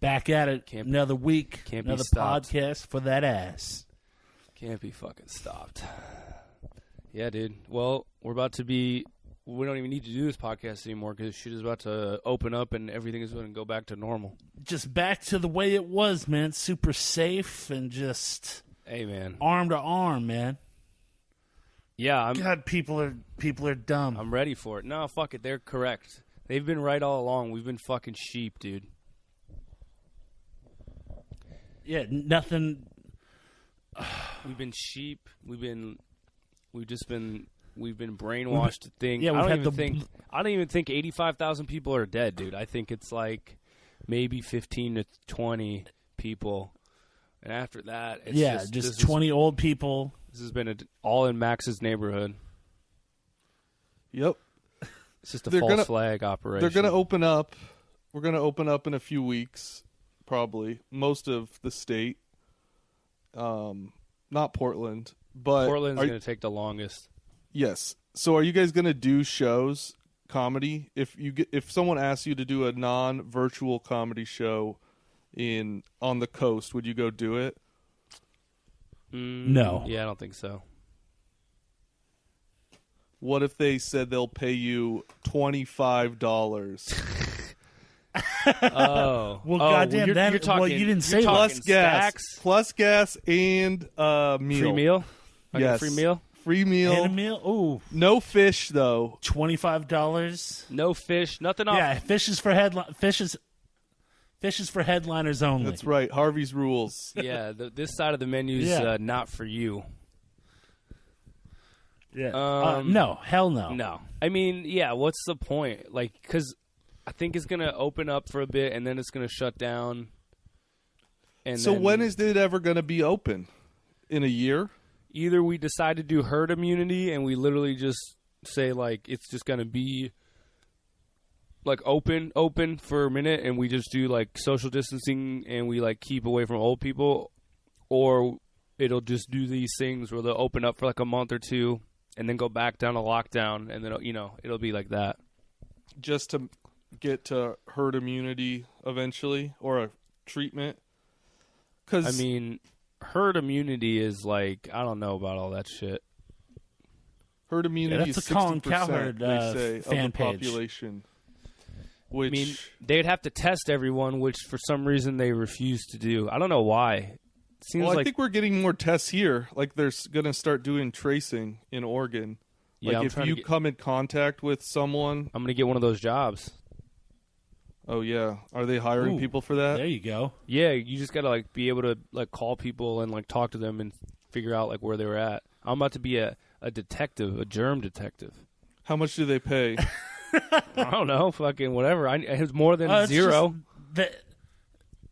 Back at it. Another week. Another podcast for that ass. Can't be fucking stopped. Yeah, dude. Well, we're about to be... We don't even need to do this podcast anymore because shit is about to open up and everything is going to go back to normal. Just back to the way it was, man. Super safe and just... Hey, man. Arm to arm, man. Yeah, God, people are dumb. I'm ready for it. No, fuck it. They're correct. They've been right all along. We've been fucking sheep, dude. Yeah, nothing. We've been sheep. We've been brainwashed to think. Yeah, I don't even think 85,000 people are dead, dude. I think it's like maybe 15 to 20 people, and after that, it's just 20 old people. This has been all in Max's neighborhood. Yep, it's just a false flag operation. They're gonna open up. We're gonna open up in a few weeks, probably most of the state. Not Portland, but Portland's gonna take the longest. Yes. So are you guys going to do shows, comedy? If someone asks you to do a non-virtual comedy show on the coast, would you go do it? No. Yeah, I don't think so. What if they said they'll pay you $25? Oh. Well, goddamn, you're talking, well, you didn't say plus gas and meal. Free meal? Yes. Free meal? Free meal. And a meal? Ooh. No fish, though. $25. No fish. Nothing off. Yeah, fish is for headliners only. That's right. Harvey's rules. Yeah, this side of the menu is not for you. Yeah. No, hell no. No. I mean, yeah, what's the point? Like, because I think it's going to open up for a bit, and then it's going to shut down. And so then when is it ever going to be open? In a year? Either we decide to do herd immunity and we literally just say, like, it's just going to be, like, open for a minute and we just do, like, social distancing and we, like, keep away from old people, or it'll just do these things where they'll open up for, like, a month or two and then go back down to lockdown, and then, you know, it'll be like that. Just to get to herd immunity eventually, or a treatment? 'Cause I mean... Herd immunity is like, I don't know about all that shit. Herd immunity is 60%, Cowherd, they say, fan of the population. Which, I mean, they'd have to test everyone, which for some reason they refuse to do. I don't know why. I think we're getting more tests here. Like, they're going to start doing tracing in Oregon. Like, yeah, if you come in contact with someone... I'm going to get one of those jobs. Oh, yeah. Are they hiring people for that? There you go. Yeah, you just got to, like, be able to, like, call people and, like, talk to them and figure out, like, where they were at. I'm about to be a detective, a germ detective. How much do they pay? I don't know. Fucking whatever. It's more than zero.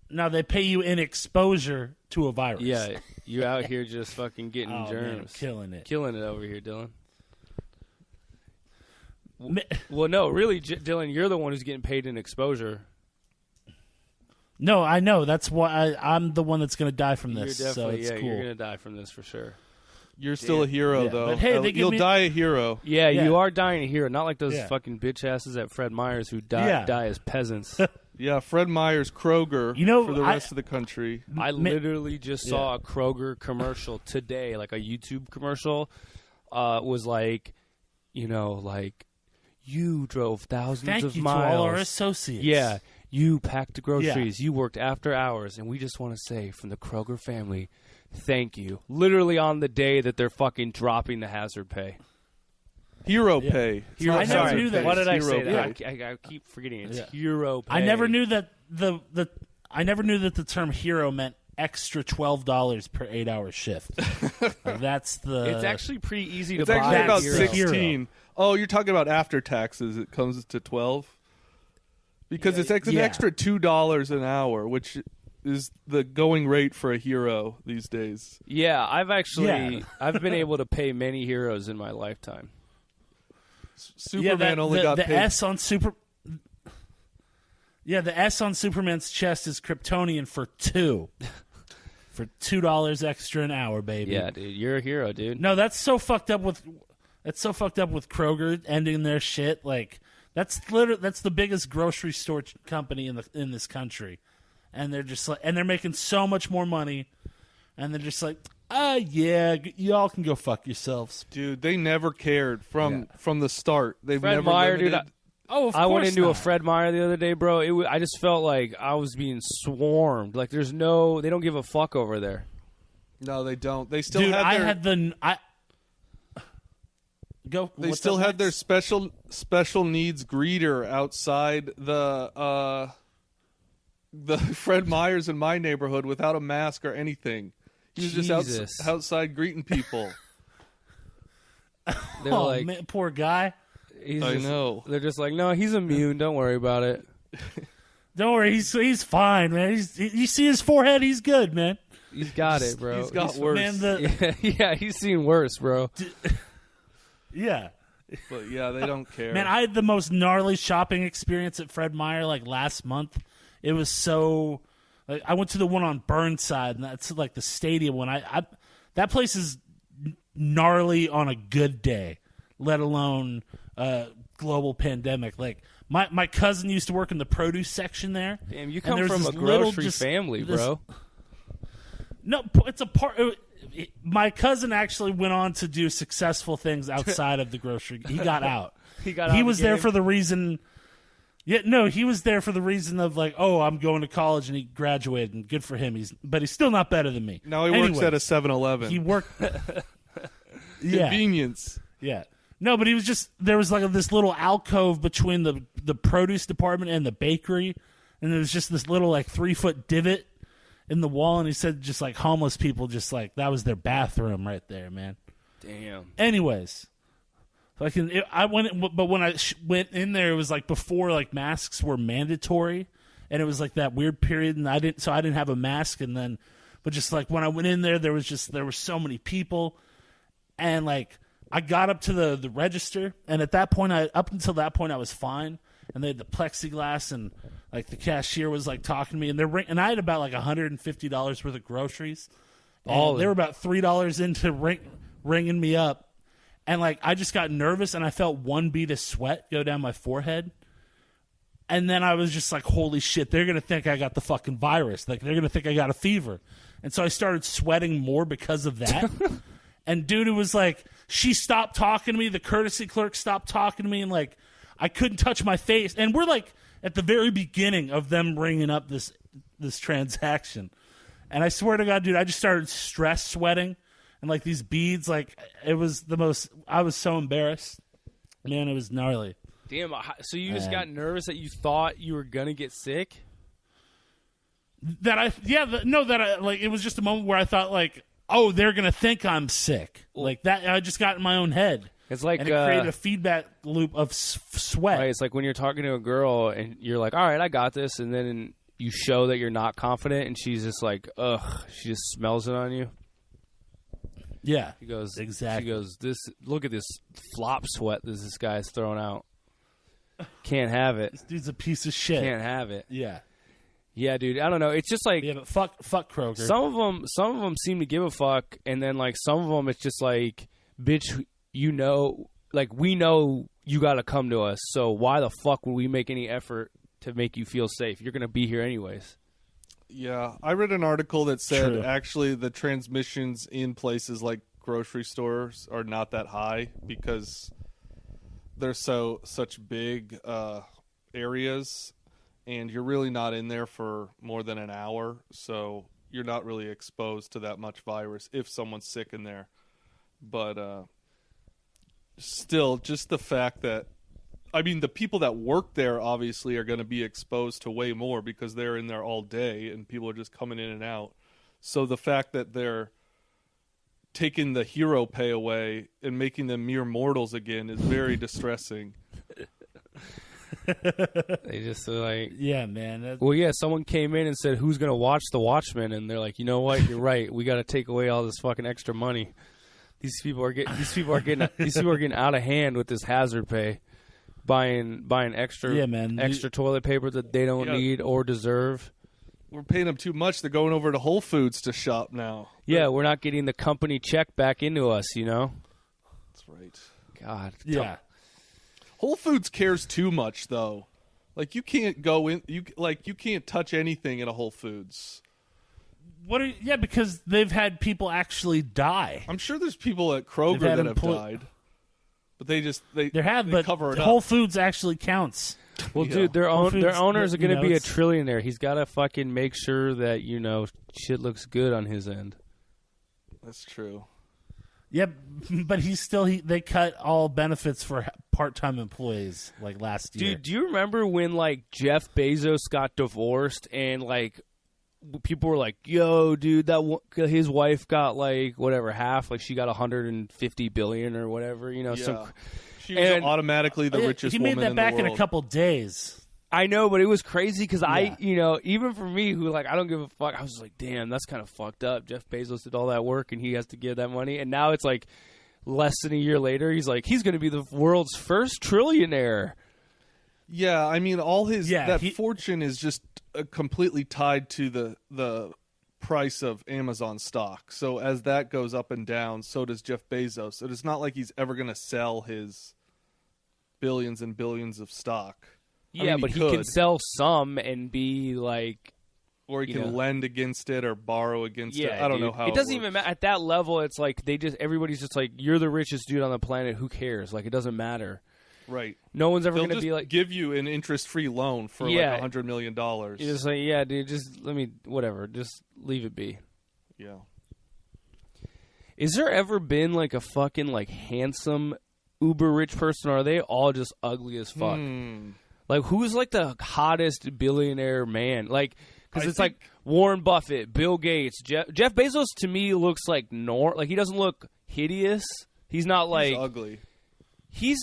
Now, they pay you in exposure to a virus. Yeah, you're out here just fucking getting germs. Man, Killing it over here, Dylan. Well, no, really, Dylan, you're the one who's getting paid in exposure. No, I know. That's why I'm the one that's going to die from this. You're definitely, so it's cool. You're going to die from this for sure. You're still a hero, though. But hey, you'll die a hero. Yeah, you are dying a hero. Not like those fucking bitch asses at Fred Meyer's who die as peasants. Yeah, Fred Meyer's Kroger for the rest of the country. I literally just saw a Kroger commercial today, like a YouTube commercial. Was like, you know, like, you drove thousands of miles. Thank you to all our associates. Yeah, you packed the groceries. You worked after hours. And we just want to say from the Kroger family, thank you. Literally on the day that they're fucking dropping the hazard pay. Hero pay. I never knew that. Why did I say pay. that? I keep forgetting. It's hero pay. I never knew that the term hero meant extra $12 per 8-hour shift. That's the. It's actually pretty easy to buy. It's actually about hero. 16. Oh, you're talking about after taxes. It comes to 12 because it's an extra $2 an hour, which is the going rate for a hero these days. Yeah, I've been able to pay many heroes in my lifetime. Superman only got the paid. S on Super. Yeah, the S on Superman's chest is Kryptonian for $2. For $2 extra an hour, baby. Yeah, dude, you're a hero, dude. No, that's so fucked up with Kroger ending their shit. Like that's the biggest grocery store company in this country, and they're just like, and they're making so much more money, and they're just like, yeah, y'all can go fuck yourselves, dude. They never cared from the start. They've Fred never Meyer, limited. dude. I went into not. a Fred Meyer the other day, bro. I just felt like I was being swarmed. Like they don't give a fuck over there. No, they don't. They still Dude, had They still had their special needs greeter outside the Fred Meyer's in my neighborhood without a mask or anything. He was just outside greeting people. They're like, man, poor guy. I know. They're just like, no, he's immune. Don't worry about it. Don't worry, he's fine, man. You see his forehead? He's good, man. He's got it, bro. He's got worse. Man, yeah, he's seen worse, bro. Yeah. But yeah, they don't care. Man, I had the most gnarly shopping experience at Fred Meyer like last month. It was so like I went to the one on Burnside, and that's like the stadium one. I that place is gnarly on a good day, let alone global pandemic. Like my cousin used to work in the produce section there. Damn, you come from a grocery family, bro. No, it's a part. My cousin actually went on to do successful things outside of the grocery. He got out. He was there for the reason. Yeah, no, he was there for the reason of like, oh, I'm going to college, and he graduated, and good for him. But he's still not better than me. Now he works at a 7-Eleven. He worked convenience. Yeah. No, but he was just there was like this little alcove between the produce department and the bakery, and there was just this little like 3-foot divot in the wall, and he said just like homeless people just like that was their bathroom right there, man. Damn. Anyways, I went, but when I went in there, it was like before like masks were mandatory, and it was like that weird period, and I didn't have a mask, and then, but just like when I went in there, there were so many people, and like I got up to the register, and at that point, up until that point, I was fine. And they had the plexiglass, and like the cashier was like talking to me, and I had about like $150 worth of groceries. They were about $3 into ringing me up, and like I just got nervous, and I felt one bead of sweat go down my forehead, and then I was just like, "Holy shit! They're gonna think I got the fucking virus. Like they're gonna think I got a fever," and so I started sweating more because of that. And dude, it was like she stopped talking to me. The courtesy clerk stopped talking to me, and like. I couldn't touch my face, and we're like at the very beginning of them ringing up this transaction, and I swear to God, dude, I just started stress sweating, and like these beads, like it was the most. I was so embarrassed, man. It was gnarly. Damn. So you just got nervous that you thought you were gonna get sick? Like it was just a moment where I thought like, oh, they're gonna think I'm sick, like that. I just got in my own head. It's like and it created a feedback loop of sweat. Right, it's like when you're talking to a girl and you're like, all right, I got this, and then you show that you're not confident, and she's just like, ugh, she just smells it on you. Yeah, she goes, exactly. She goes, look at this flop sweat that this guy's throwing out. Can't have it. This dude's a piece of shit. Can't have it. Yeah. Yeah, dude. I don't know. It's just like but fuck Kroger. Some of them seem to give a fuck, and then like some of them, it's just like, bitch. You know, like we know you got to come to us. So why the fuck would we make any effort to make you feel safe? You're going to be here anyways. Yeah, I read an article that said actually the transmissions in places like grocery stores are not that high because they're such big areas, and you're really not in there for more than an hour, so you're not really exposed to that much virus if someone's sick in there. But still, just the fact that, I mean, the people that work there obviously are going to be exposed to way more because they're in there all day and people are just coming in and out. So the fact that they're taking the hero pay away and making them mere mortals again is very distressing. They just like, yeah, man. Well, yeah, someone came in and said, "Who's going to watch the Watchmen?" And they're like, "You know what? You're right. We got to take away all this fucking extra money." These people are getting out of hand with this hazard pay, buying extra toilet paper that they don't need or deserve. We're paying them too much. They're going over to Whole Foods to shop now. Yeah, we're not getting the company check back into us, you know? That's right. God. Yeah. Whole Foods cares too much, though. Like you can't go in. You can't touch anything in a Whole Foods. Because they've had people actually die. I'm sure there's people at Kroger that have died, but they cover it up. Whole Foods actually counts. Well, dude, their owners are going to be a trillionaire. He's got to fucking make sure that shit looks good on his end. That's true. Yep, but they cut all benefits for part-time employees like last year. Dude, do you remember when like Jeff Bezos got divorced and like people were like, "Yo, dude, his wife got like whatever half, like she got 150 billion or whatever, Yeah. She was automatically the richest woman in the world. He made that back in a couple days. I know, but it was crazy because even for me, who like I don't give a fuck, I was like, damn, that's kind of fucked up. Jeff Bezos did all that work and he has to give that money, and now it's like less than a year later, he's going to be the world's first trillionaire. Yeah, I mean, all his fortune is just completely tied to the price of Amazon stock. So as that goes up and down, so does Jeff Bezos. So it's not like he's ever going to sell his billions and billions of stock. Yeah, but he can sell some and be like... Or he can lend against it or borrow against it. I don't know how it doesn't even matter. At that level, it's like everybody's just like, you're the richest dude on the planet. Who cares? Like, it doesn't matter. Right. No one's ever going to be like... give you an interest-free loan for like $100 million. You're just like, yeah, dude, just just leave it be. Yeah. Is there ever been like a fucking like handsome uber rich person, or are they all just ugly as fuck? Like, who's like the hottest billionaire man? Like, because it's like Warren Buffett, Bill Gates, Jeff Bezos. To me, looks like he doesn't look hideous. He's not like ugly. He's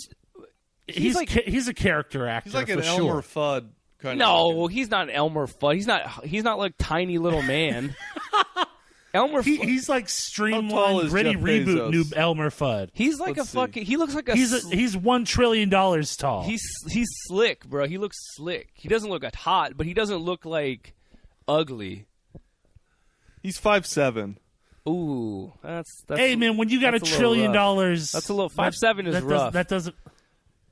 a character actor. He's like an Elmer Fudd kind of. No, he's not an Elmer Fudd. He's not like tiny little man. Elmer Fudd. He's like streamlined, gritty reboot new Elmer Fudd. He's like he looks like he's $1 trillion tall. He's slick, bro. He looks slick. He doesn't look hot, but he doesn't look like ugly. He's 5'7". Ooh, that's hey man, when you got $1 trillion, that's a little 5'7" is rough. That doesn't.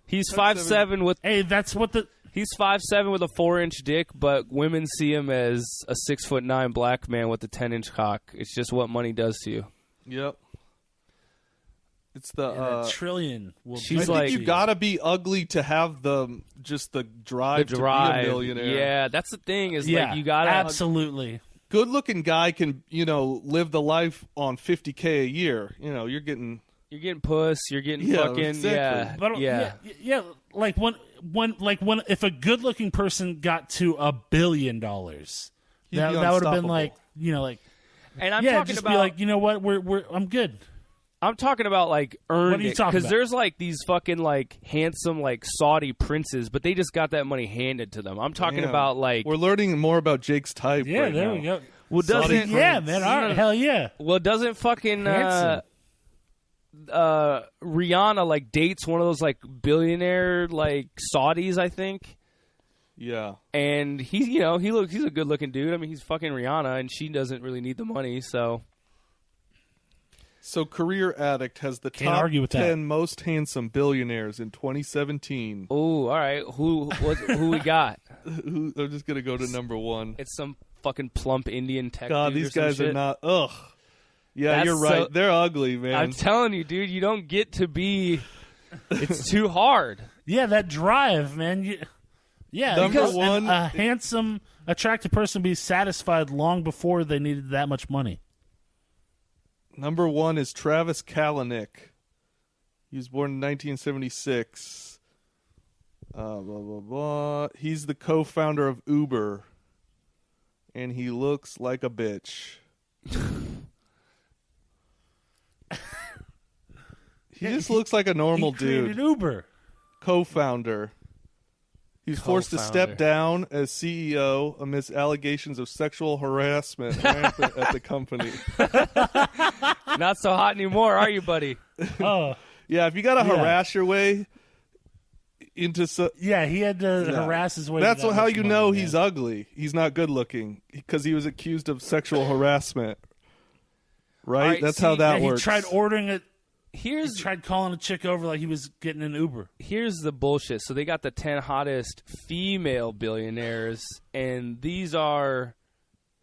He's 5'7" with. Hey, that's what the. He's 5'7" with a 4-inch dick, but women see him as a 6'9" black man with a 10-inch cock. It's just what money does to you. Yep. It's the trillion. She's I think you gotta be ugly to have the drive to be a millionaire. Yeah, that's the thing. Is like you gotta absolutely. Good-looking guy can live the life on $50K a year. You're getting puss. You're getting fucking exactly. But, yeah. Like when if a good-looking person got to $1 billion, that would have been like And I'm talking just about be like, you know what, I'm good. I'm talking about like earned what are you talking because there's like these fucking like handsome like Saudi princes, but they just got that money handed to them. I'm talking about like we're learning more about Jake's type. Yeah, right there now. we go. Well, doesn't man? All right, hell yeah. Well, doesn't fucking Rihanna like dates one of those like billionaire like Saudis, I think. Yeah. And he's he's a good looking dude. I mean, he's fucking Rihanna, and she doesn't really need the money, so. So Career Addict has the top 10 most handsome billionaires in 2017. Oh, all right. Who we got? I'm just gonna go to number 1. It's some fucking plump Indian tech. God, dude these guys are not. Ugh. Yeah, you're right. They're ugly, man. I'm telling you, dude. You don't get to be. It's too hard. Yeah, that drive, man. Number 1, a handsome, attractive person would be satisfied long before they needed that much money. Number 1 is Travis Kalanick. He was born in 1976. Blah, blah, blah. He's the co-founder of Uber. And he looks like a bitch. He just looks like a normal dude. Uber. Co-founder. He's forced to step down as CEO amidst allegations of sexual harassment rampant at the company. Not so hot anymore, are you, buddy? Oh. Yeah, if you got to harass your way into... he had to harass his way. That's how you know he's ugly. He's not good looking because he was accused of sexual harassment. Right? That's how that works. He tried ordering it. He tried calling a chick over like he was getting an Uber. Here's the bullshit. So they got the 10 hottest female billionaires, and these are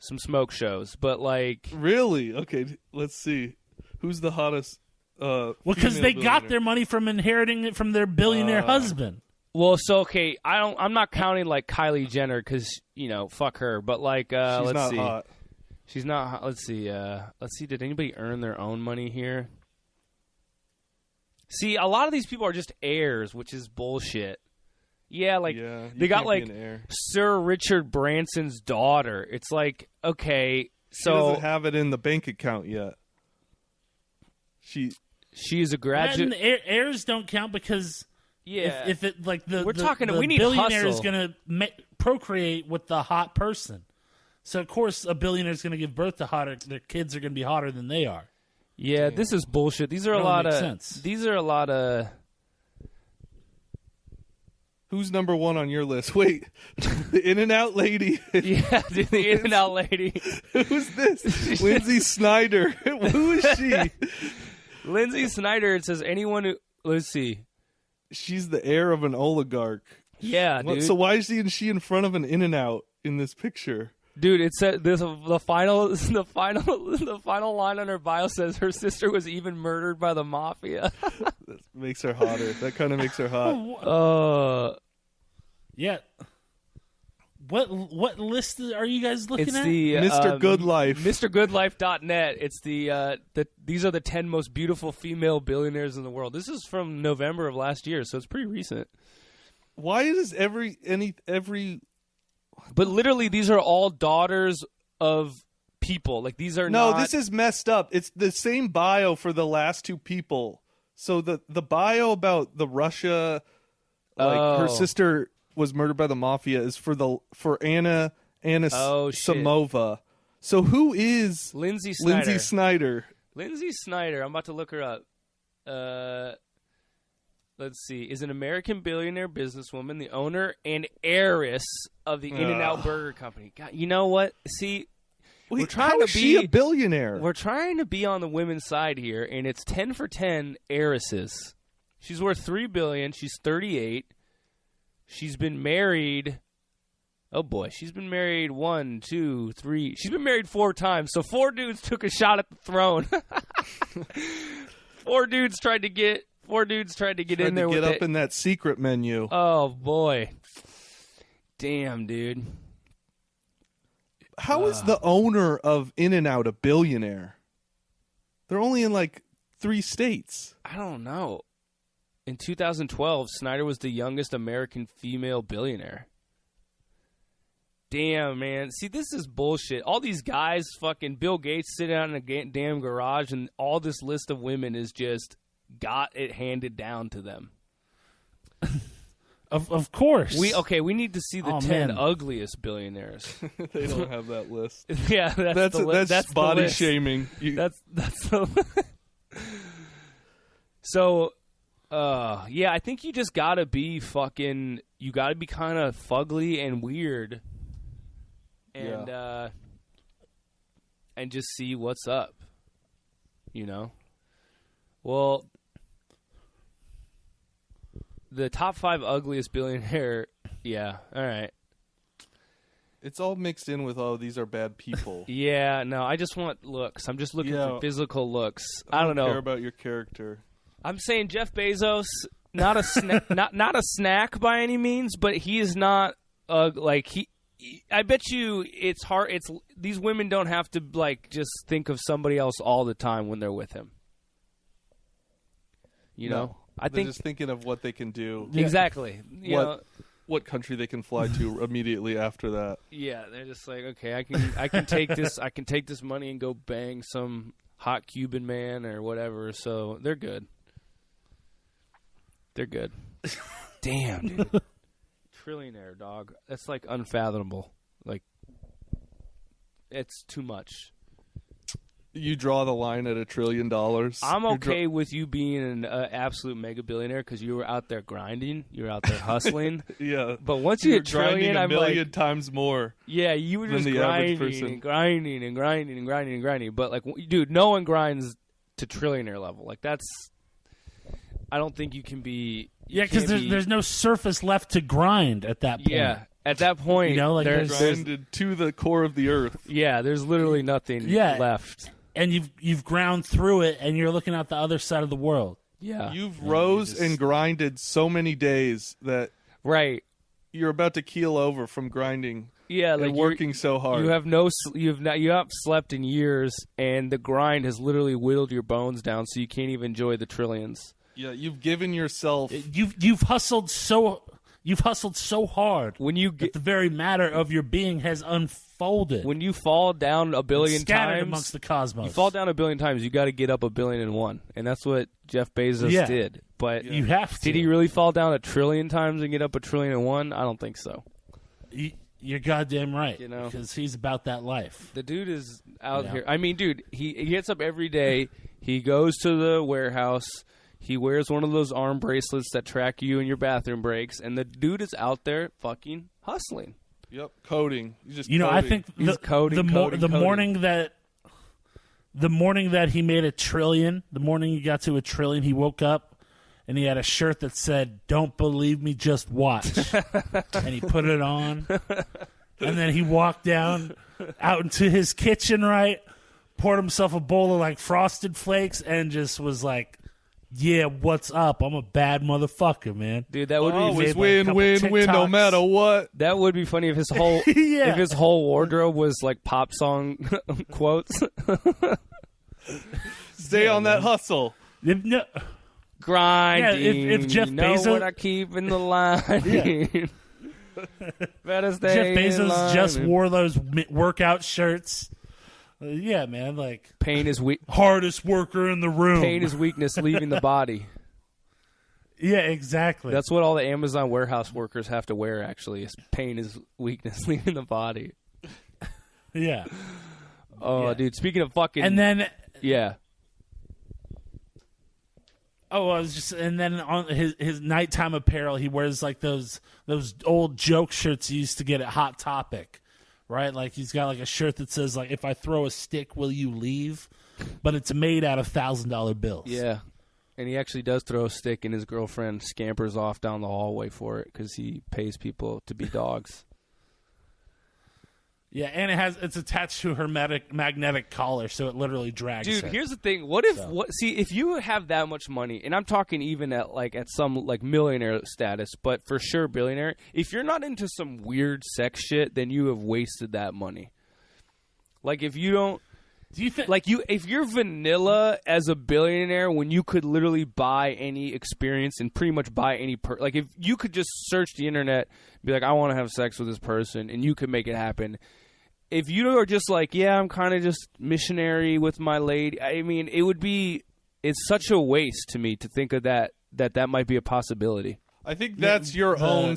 some smoke shows. But like, really? Okay, let's see. Who's the hottest? Well, because they got their money from inheriting it from their billionaire husband. Well, so okay, I'm not counting like Kylie Jenner because fuck her. But like, she's let's not see. hot. She's not hot. Let's see. Let's see. Did anybody earn their own money here? See, a lot of these people are just heirs, which is bullshit. Yeah, like they got like Sir Richard Branson's daughter. It's like, okay, so she doesn't have it in the bank account yet. She's a graduate. And heirs don't count because if it like the we need billionaire hustle. is going to procreate with the hot person. So of course a billionaire is going to give birth to hotter. Their kids are going to be hotter than they are. Yeah, this is bullshit. These are a lot of. Who's number one on your list? Wait, the In-N-Out lady. Yeah, dude, the In-N-Out lady. Who's this? Lindsay Snyder. Who is she? Lindsay Snyder. It says anyone who. Let's see. She's the heir of an oligarch. Yeah, dude. So why is she in front of an In-N-Out in this picture? Dude, it said the final line on her bio says her sister was even murdered by the mafia. That makes her hotter. That kind of makes her hot. Yeah. What list are you guys looking at? The Mr. Good Life. MrGoodLife.net. It's these are the 10 most beautiful female billionaires in the world. This is from November of last year, so it's pretty recent. Why is every But literally, these are all daughters of people. Like, these are No, this is messed up. It's the same bio for the last two people. So the bio about the Russia, her sister was murdered by the mafia, is for Anna Samova. So who is Lindsay Snyder? Lindsay Snyder. I'm about to look her up. Let's see. Is an American billionaire businesswoman, the owner and heiress of the In-N-Out Burger Company. God, you know what? See, we're trying how is she a billionaire? We're trying to be on the women's side here, and it's 10 for 10 heiresses. She's worth $3 billion. She's 38. She's been married. Oh boy, she's been married 1, 2, 3. She's been married 4 times. So 4 dudes took a shot at the throne. 4 dudes tried to get in there with it. Get up in that secret menu. Oh, boy. Damn, dude. How is the owner of In-N-Out a billionaire? They're only in, 3 states. I don't know. In 2012, Snyder was the youngest American female billionaire. Damn, man. See, this is bullshit. All these guys, fucking Bill Gates, sit out in a damn garage, and all this list of women is just got it handed down to them. Of course. We need to see the 10 ugliest billionaires. They don't have that list. Yeah, that's body the list. shaming. That's the So, I think you just gotta be you gotta be kind of fugly and weird, and just see what's up, Well, the top 5 ugliest billionaire, yeah, all right. It's all mixed in with, these are bad people. Yeah, no, I just want looks. I'm just looking for physical looks. I don't know. Care about your character. I'm saying Jeff Bezos, not a not a snack by any means, but he is not I bet you it's hard. These women don't have to just think of somebody else all the time when they're with him. No, they're just thinking of what they can do. Exactly. What country they can fly to immediately after that. Yeah, they're just like, okay, I can take this. I can take this money and go bang some hot Cuban man or whatever. So they're good. They're good. Damn, dude. Trillionaire, dog. That's unfathomable. It's too much. You draw the line at $1 trillion. I'm okay with you being an absolute mega billionaire because you were out there grinding. You were out there hustling. Yeah. But once you hit trillion, I'm $1 million times more. Yeah, you were just grinding and grinding. But dude, no one grinds to trillionaire level. That's I don't think you can be. Yeah, because there's no surface left to grind at that point. Yeah, at that point, like there's grinded to the core of the earth. Yeah, there's literally nothing left. And you've ground through it, and you're looking at the other side of the world. Yeah, you've rose and grinded so many days that you're about to keel over from grinding. Yeah, like and working so hard. You haven't slept in years, and the grind has literally whittled your bones down, so you can't even enjoy the trillions. Yeah, you've given yourself. You've hustled so hard. When you get the very matter of your being has unfolded. When you fall down a billion times amongst the cosmos, you fall down a billion times. You got to get up 1,000,000,001, and that's what Jeff Bezos did. But you have to. Did he really fall down 1,000,000,000,000 times and get up 1,000,000,001? I don't think so. You're goddamn right. Because he's about that life. The dude is out here. I mean, dude, he gets up every day. He goes to the warehouse. He wears one of those arm bracelets that track you in your bathroom breaks, and the dude is out there fucking hustling. Yep, coding. He's just coding. I think the morning that he made $1 trillion, the morning he got to $1 trillion, he woke up and he had a shirt that said, "Don't believe me, just watch." And he put it on, and then he walked down out into his kitchen, poured himself a bowl of Frosted Flakes, and just was like, "Yeah, what's up? I'm a bad motherfucker, man." Dude, that would always win, no matter what. That would be funny if his whole if his whole wardrobe was pop song quotes. Stay on that hustle. Grinding. Yeah, if Jeff Bezos, what I keep in the line. Better stay Jeff Bezos in line. just wore those workout shirts. Yeah, man, pain is hardest worker in the room. Pain is weakness leaving the body. Yeah, exactly. That's what all the Amazon warehouse workers have to wear. Actually, is pain is weakness leaving the body. Yeah. Oh, dude. Speaking of fucking, and then and then on his nighttime apparel, he wears those old joke shirts he used to get at Hot Topic. Right, he's got a shirt that says "If I throw a stick, will you leave?" But it's made out of $1,000 bills. Yeah, and he actually does throw a stick, and his girlfriend scampers off down the hallway for it because he pays people to be dogs. Yeah, and it's attached to her magnetic collar, so it literally drags. Dude, her. Here's the thing: if you have that much money, and I'm talking even at some millionaire status, but for sure billionaire, if you're not into some weird sex shit, then you have wasted that money. If you don't, do you think if you're vanilla as a billionaire, when you could literally buy any experience and pretty much buy any if you could just search the internet, and be I want to have sex with this person, and you could make it happen. If you are just I'm kind of just missionary with my lady, I mean, it's such a waste to me to think of that might be a possibility. I think that's your own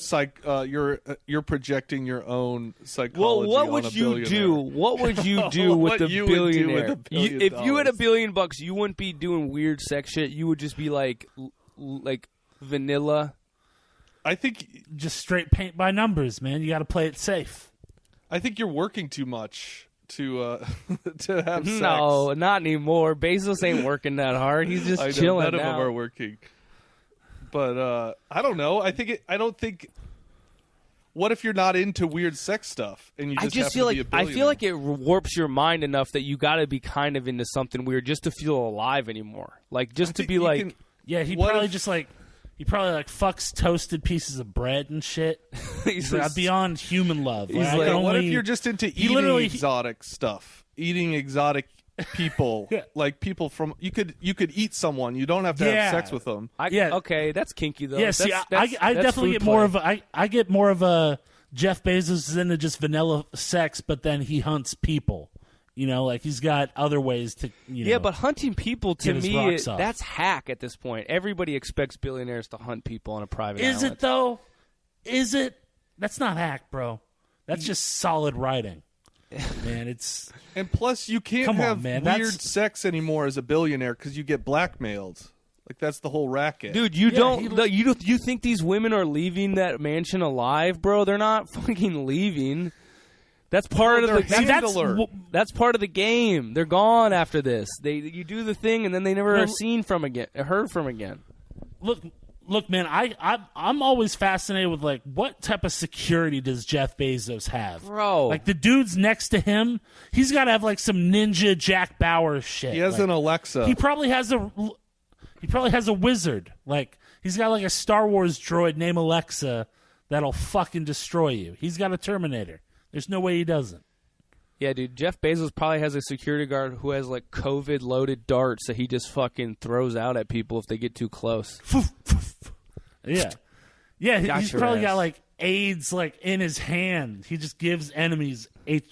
you're projecting your own psychology. Well, what would you do? What would you do with the billionaire? If you had $1 billion, you wouldn't be doing weird sex shit. You would just be like vanilla. I think just straight paint by numbers, man. You got to play it safe. I think you're working too much to have sex. No, not anymore. Bezos ain't working that hard. He's just chilling. None of them are working. But I don't know. I don't think. What if you're not into weird sex stuff and you just have to be a billionaire? I feel like it warps your mind enough that you got to be kind of into something weird just to feel alive anymore. Just to be yeah. He probably fucks toasted pieces of bread and shit. He's beyond human love. What if you're just into eating exotic stuff? Eating exotic people, people from you could eat someone. You don't have to have sex with them. Okay, that's kinky though. Yeah, I definitely get more of I get more of a Jeff Bezos is into just vanilla sex, but then he hunts people. He's got other ways to. Yeah, but hunting people to me, that's hack at this point. Everybody expects billionaires to hunt people on a private island. Is it though? Is it? That's not hack, bro. That's just solid writing. Man, it's and plus you can't have weird sex anymore as a billionaire because you get blackmailed. That's the whole racket, dude. You think these women are leaving that mansion alive, bro? They're not fucking leaving. That's part of the that's part of the game. They're gone after this. You do the thing and then they never are heard from again. Look, man, I'm always fascinated with like what type of security does Jeff Bezos have, bro? Like the dude's next to him, he's got to have like some ninja Jack Bauer shit. He has an Alexa. He probably has a wizard. Like he's got like a Star Wars droid named Alexa that'll fucking destroy you. He's got a Terminator. There's no way he doesn't. Yeah, dude, Jeff Bezos probably has a security guard who has, like, COVID-loaded darts that he just fucking throws out at people if they get too close. Yeah. Yeah, he's probably ass. got, like, AIDS, like, in his hand. He just gives enemies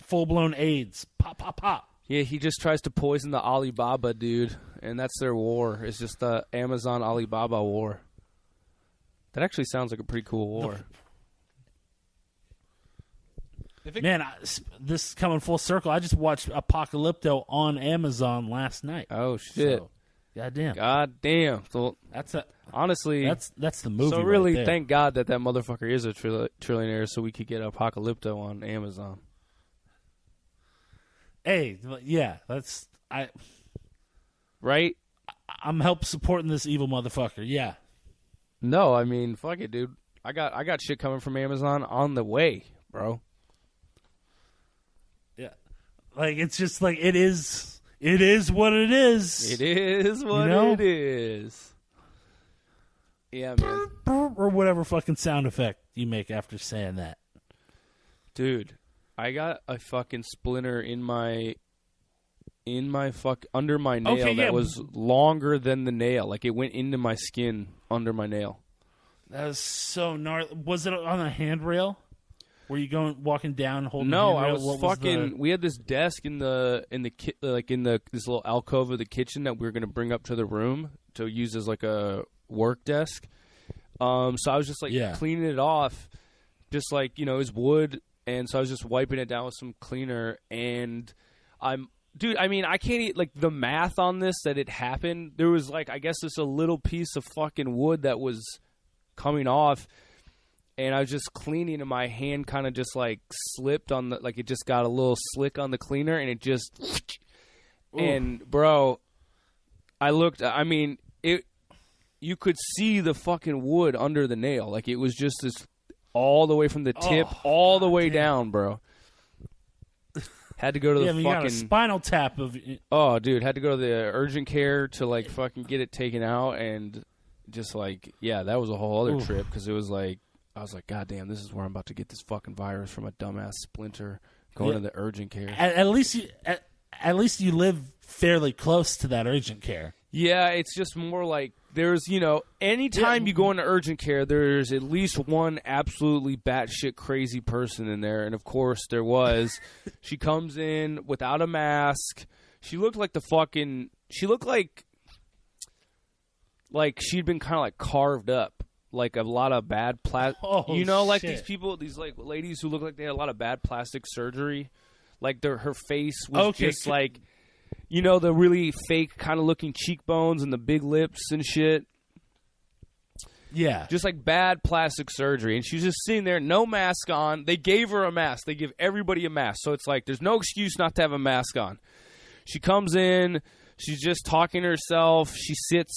full-blown AIDS. Pop, pop, pop. Yeah, he just tries to poison the Alibaba, dude, and that's their war. It's just the Amazon-Alibaba war. That actually sounds like a pretty cool war. Man, this is coming full circle. I just watched Apocalypto on Amazon last night. Oh shit! So, goddamn. Goddamn. So honestly, that's the movie. So really, right thank God that motherfucker is a trillionaire, so we could get Apocalypto on Amazon. Hey, yeah, right. I'm help supporting this evil motherfucker. Yeah. No, I mean, fuck it, dude. I got shit coming from Amazon on the way, bro. Yeah. Like, it's just like, it is what it is. It is what it is. Yeah, man. Or whatever fucking sound effect you make after saying that. Dude, I got a fucking splinter in my under my nail that was longer than the nail. Like, it went into my skin under my nail. That was so gnarly. Was it on a handrail? Were you walking down holding? No, the I was fucking. We had this desk in this little alcove of the kitchen that we were gonna bring up to the room to use as like a work desk. So I was just like cleaning it off, just like it was wood, and so I was just wiping it down with some cleaner. And dude, I mean, I can't eat like the math on this that it happened. There was like I guess just a little piece of fucking wood that was coming off. And I was just cleaning, and my hand kind of just like slipped on like it just got a little slick on the cleaner, and it just. And bro, I looked. I mean, you could see the fucking wood under the nail, like it was just this all the way from the tip all the way down, bro. Had to go to the fucking you got a spinal tap of. Oh, dude, had to go to the urgent care to like fucking get it taken out, and just like that was a whole other trip because it was like. I was like, God damn, this is where I'm about to get this fucking virus from a dumbass splinter going to the urgent care. At least you live fairly close to that urgent care. Yeah, it's just more like there's, anytime you go into urgent care, there's at least one absolutely batshit crazy person in there. And of course there was. She comes in without a mask. She looked like she looked like she'd been kind of like carved up. Like a lot of bad plastic, like these people, these like ladies who look like they had a lot of bad plastic surgery. Like her face was just like, the really fake kind of looking cheekbones and the big lips and shit. Yeah. Just like bad plastic surgery. And she's just sitting there, no mask on. They gave her a mask. They give everybody a mask. So it's like, there's no excuse not to have a mask on. She comes in, she's just talking to herself. She sits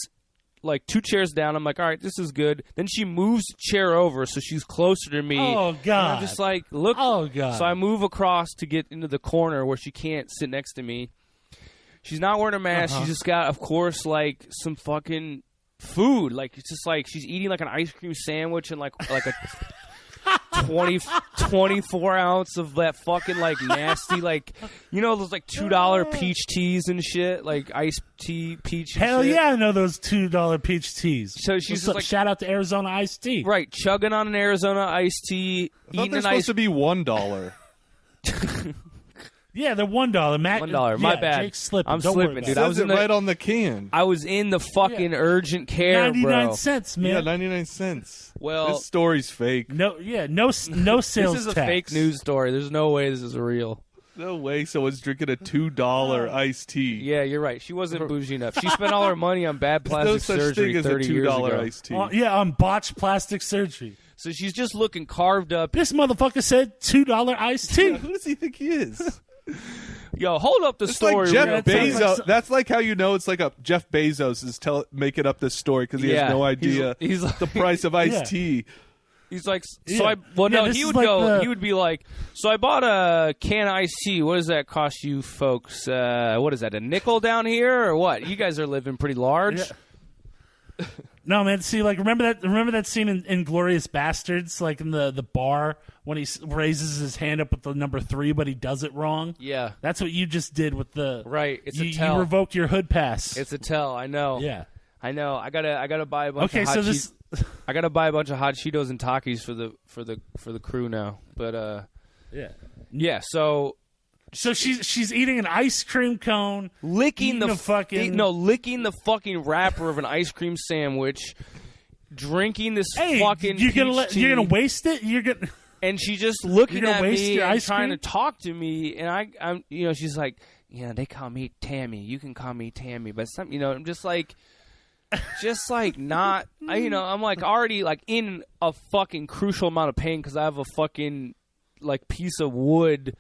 like 2 chairs down. I'm like, all right, this is good. Then she moves the chair over so she's closer to me. Oh, God. And I'm just like, look. Oh, God. So I move across to get into the corner where she can't sit next to me. She's not wearing a mask. She's just got, of course, like some fucking food. Like, it's just like she's eating like an ice cream sandwich and like a 24 ounce of that fucking like nasty like those like $2 peach teas and shit, like iced tea peach. Hell shit. Yeah, I know those $2 peach teas. So she's just like, shout out to Arizona iced tea, right? Chugging on an Arizona iced tea, eating an ice. Supposed to be $1. Yeah, they're $1. $1. My bad. Jake's slipping. I'm Don't slipping, worry dude. about I was right on the can. I was in the fucking urgent care, 99 cents, man. Yeah, 99 cents. Well, this story's fake. No sales. This is a fake news story. There's no way this is real. No way someone's drinking a $2 iced tea. Yeah, you're right. She wasn't bougie enough. She spent all her money on bad plastic surgery 30 years ago. Iced tea. On botched plastic surgery. So she's just looking carved up. This motherfucker said $2 iced tea. Yeah, who does he think he is? Yo, hold up the It's story. like Jeff That Bezos. sounds like That's like how you know it's like a Jeff Bezos is making up this story because he has no idea He's like, the price of iced tea. He's like, so Yeah. no, this he is would like go, the- he would be like, so I bought a can of iced tea. What does that cost you folks? What is that, a nickel down here or what? You guys are living pretty large. Yeah. No, man. See, like, remember that scene in Inglourious Bastards, like in the bar when he raises his hand up with the number 3, but he does it wrong. Yeah. That's what you just did with the Right. It's you, a tell. You revoked your hood pass. It's a tell. I know. Yeah. I know. I gotta buy a bunch Okay, of hot so this. I gotta buy a bunch of hot Cheetos and Takis for the crew now. But Yeah. yeah. So So she's eating an ice cream cone, licking eating licking the fucking wrapper of an ice cream sandwich, drinking this Hey, fucking you're gonna peach tea, you're gonna waste it. You're gonna. and she just looking You're gonna at waste me your and ice trying cream? to talk to me, and I'm she's like, they call me Tammy. You can call me Tammy, but I'm just like. Just like not, I'm like already like in a fucking crucial amount of pain because I have a fucking like piece of wood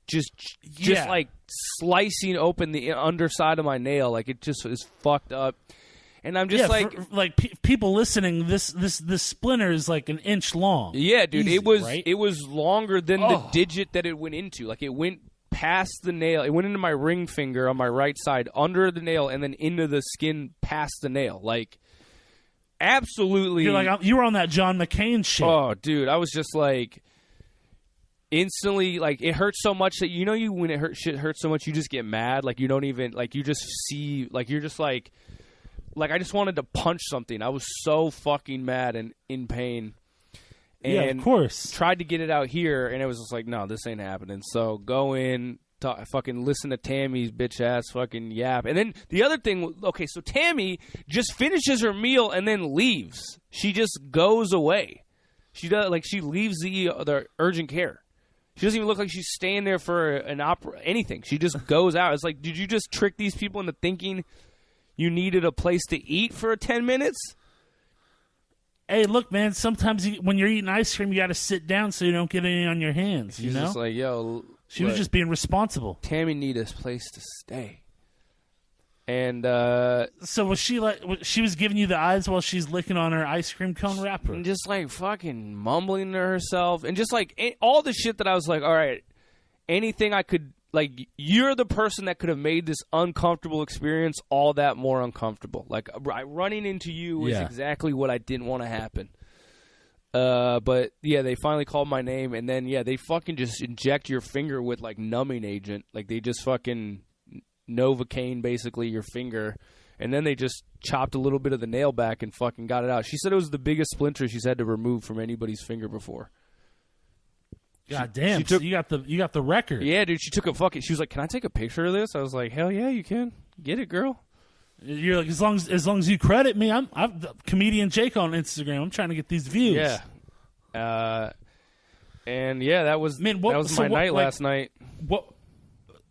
just Yeah. like slicing open the underside of my nail. Like it just is fucked up. And I'm just people listening, this splinter is like an inch long. yeah, dude, Easy, right? it was longer than the digit that it went into. Like it went past the nail. It went into my ring finger on my right side, under the nail, and then into the skin past the nail. Like, absolutely. You're like you were on that John McCain shit. Oh, dude, I was just like, instantly, like it hurts so much that when shit hurts so much, you just get mad. Like you don't even you just see you're just like I just wanted to punch something. I was so fucking mad and in pain. And yeah, of course. tried to get it out here, and it was just like, no, this ain't happening. So go in, fucking listen to Tammy's bitch ass fucking yap. And then the other thing, okay, so Tammy just finishes her meal and then leaves. She just goes away. She does she leaves the urgent care. She doesn't even look like she's staying there for anything. She just goes out. It's like, did you just trick these people into thinking you needed a place to eat for 10 minutes? Hey, look, man. Sometimes when you're eating ice cream, you got to sit down so you don't get any on your hands. She's just like, yo. She was just being responsible. Tammy need a place to stay. And so was she she was giving you the eyes while she's licking on her ice cream cone wrapper? and just like fucking mumbling to herself, and just like all the shit that I was like, all right, anything I could. Like, you're the person that could have made this uncomfortable experience all that more uncomfortable. Like, running into you is exactly what I didn't want to happen. But, yeah, they finally called my name, and then, yeah, they fucking just inject your finger with, like, numbing agent. Like, they just fucking Novocaine, basically, your finger, and then they just chopped a little bit of the nail back and fucking got it out. She said it was the biggest splinter she's had to remove from anybody's finger before. God damn! She took, so you got the record. Yeah, dude. She took a fucking. She was like, "Can I take a picture of this?" I was like, "Hell yeah, you can. Get it, girl." You're like, as long as you credit me, I'm comedian Jake on Instagram. I'm trying to get these views. Yeah. And yeah, that was my night last night. What?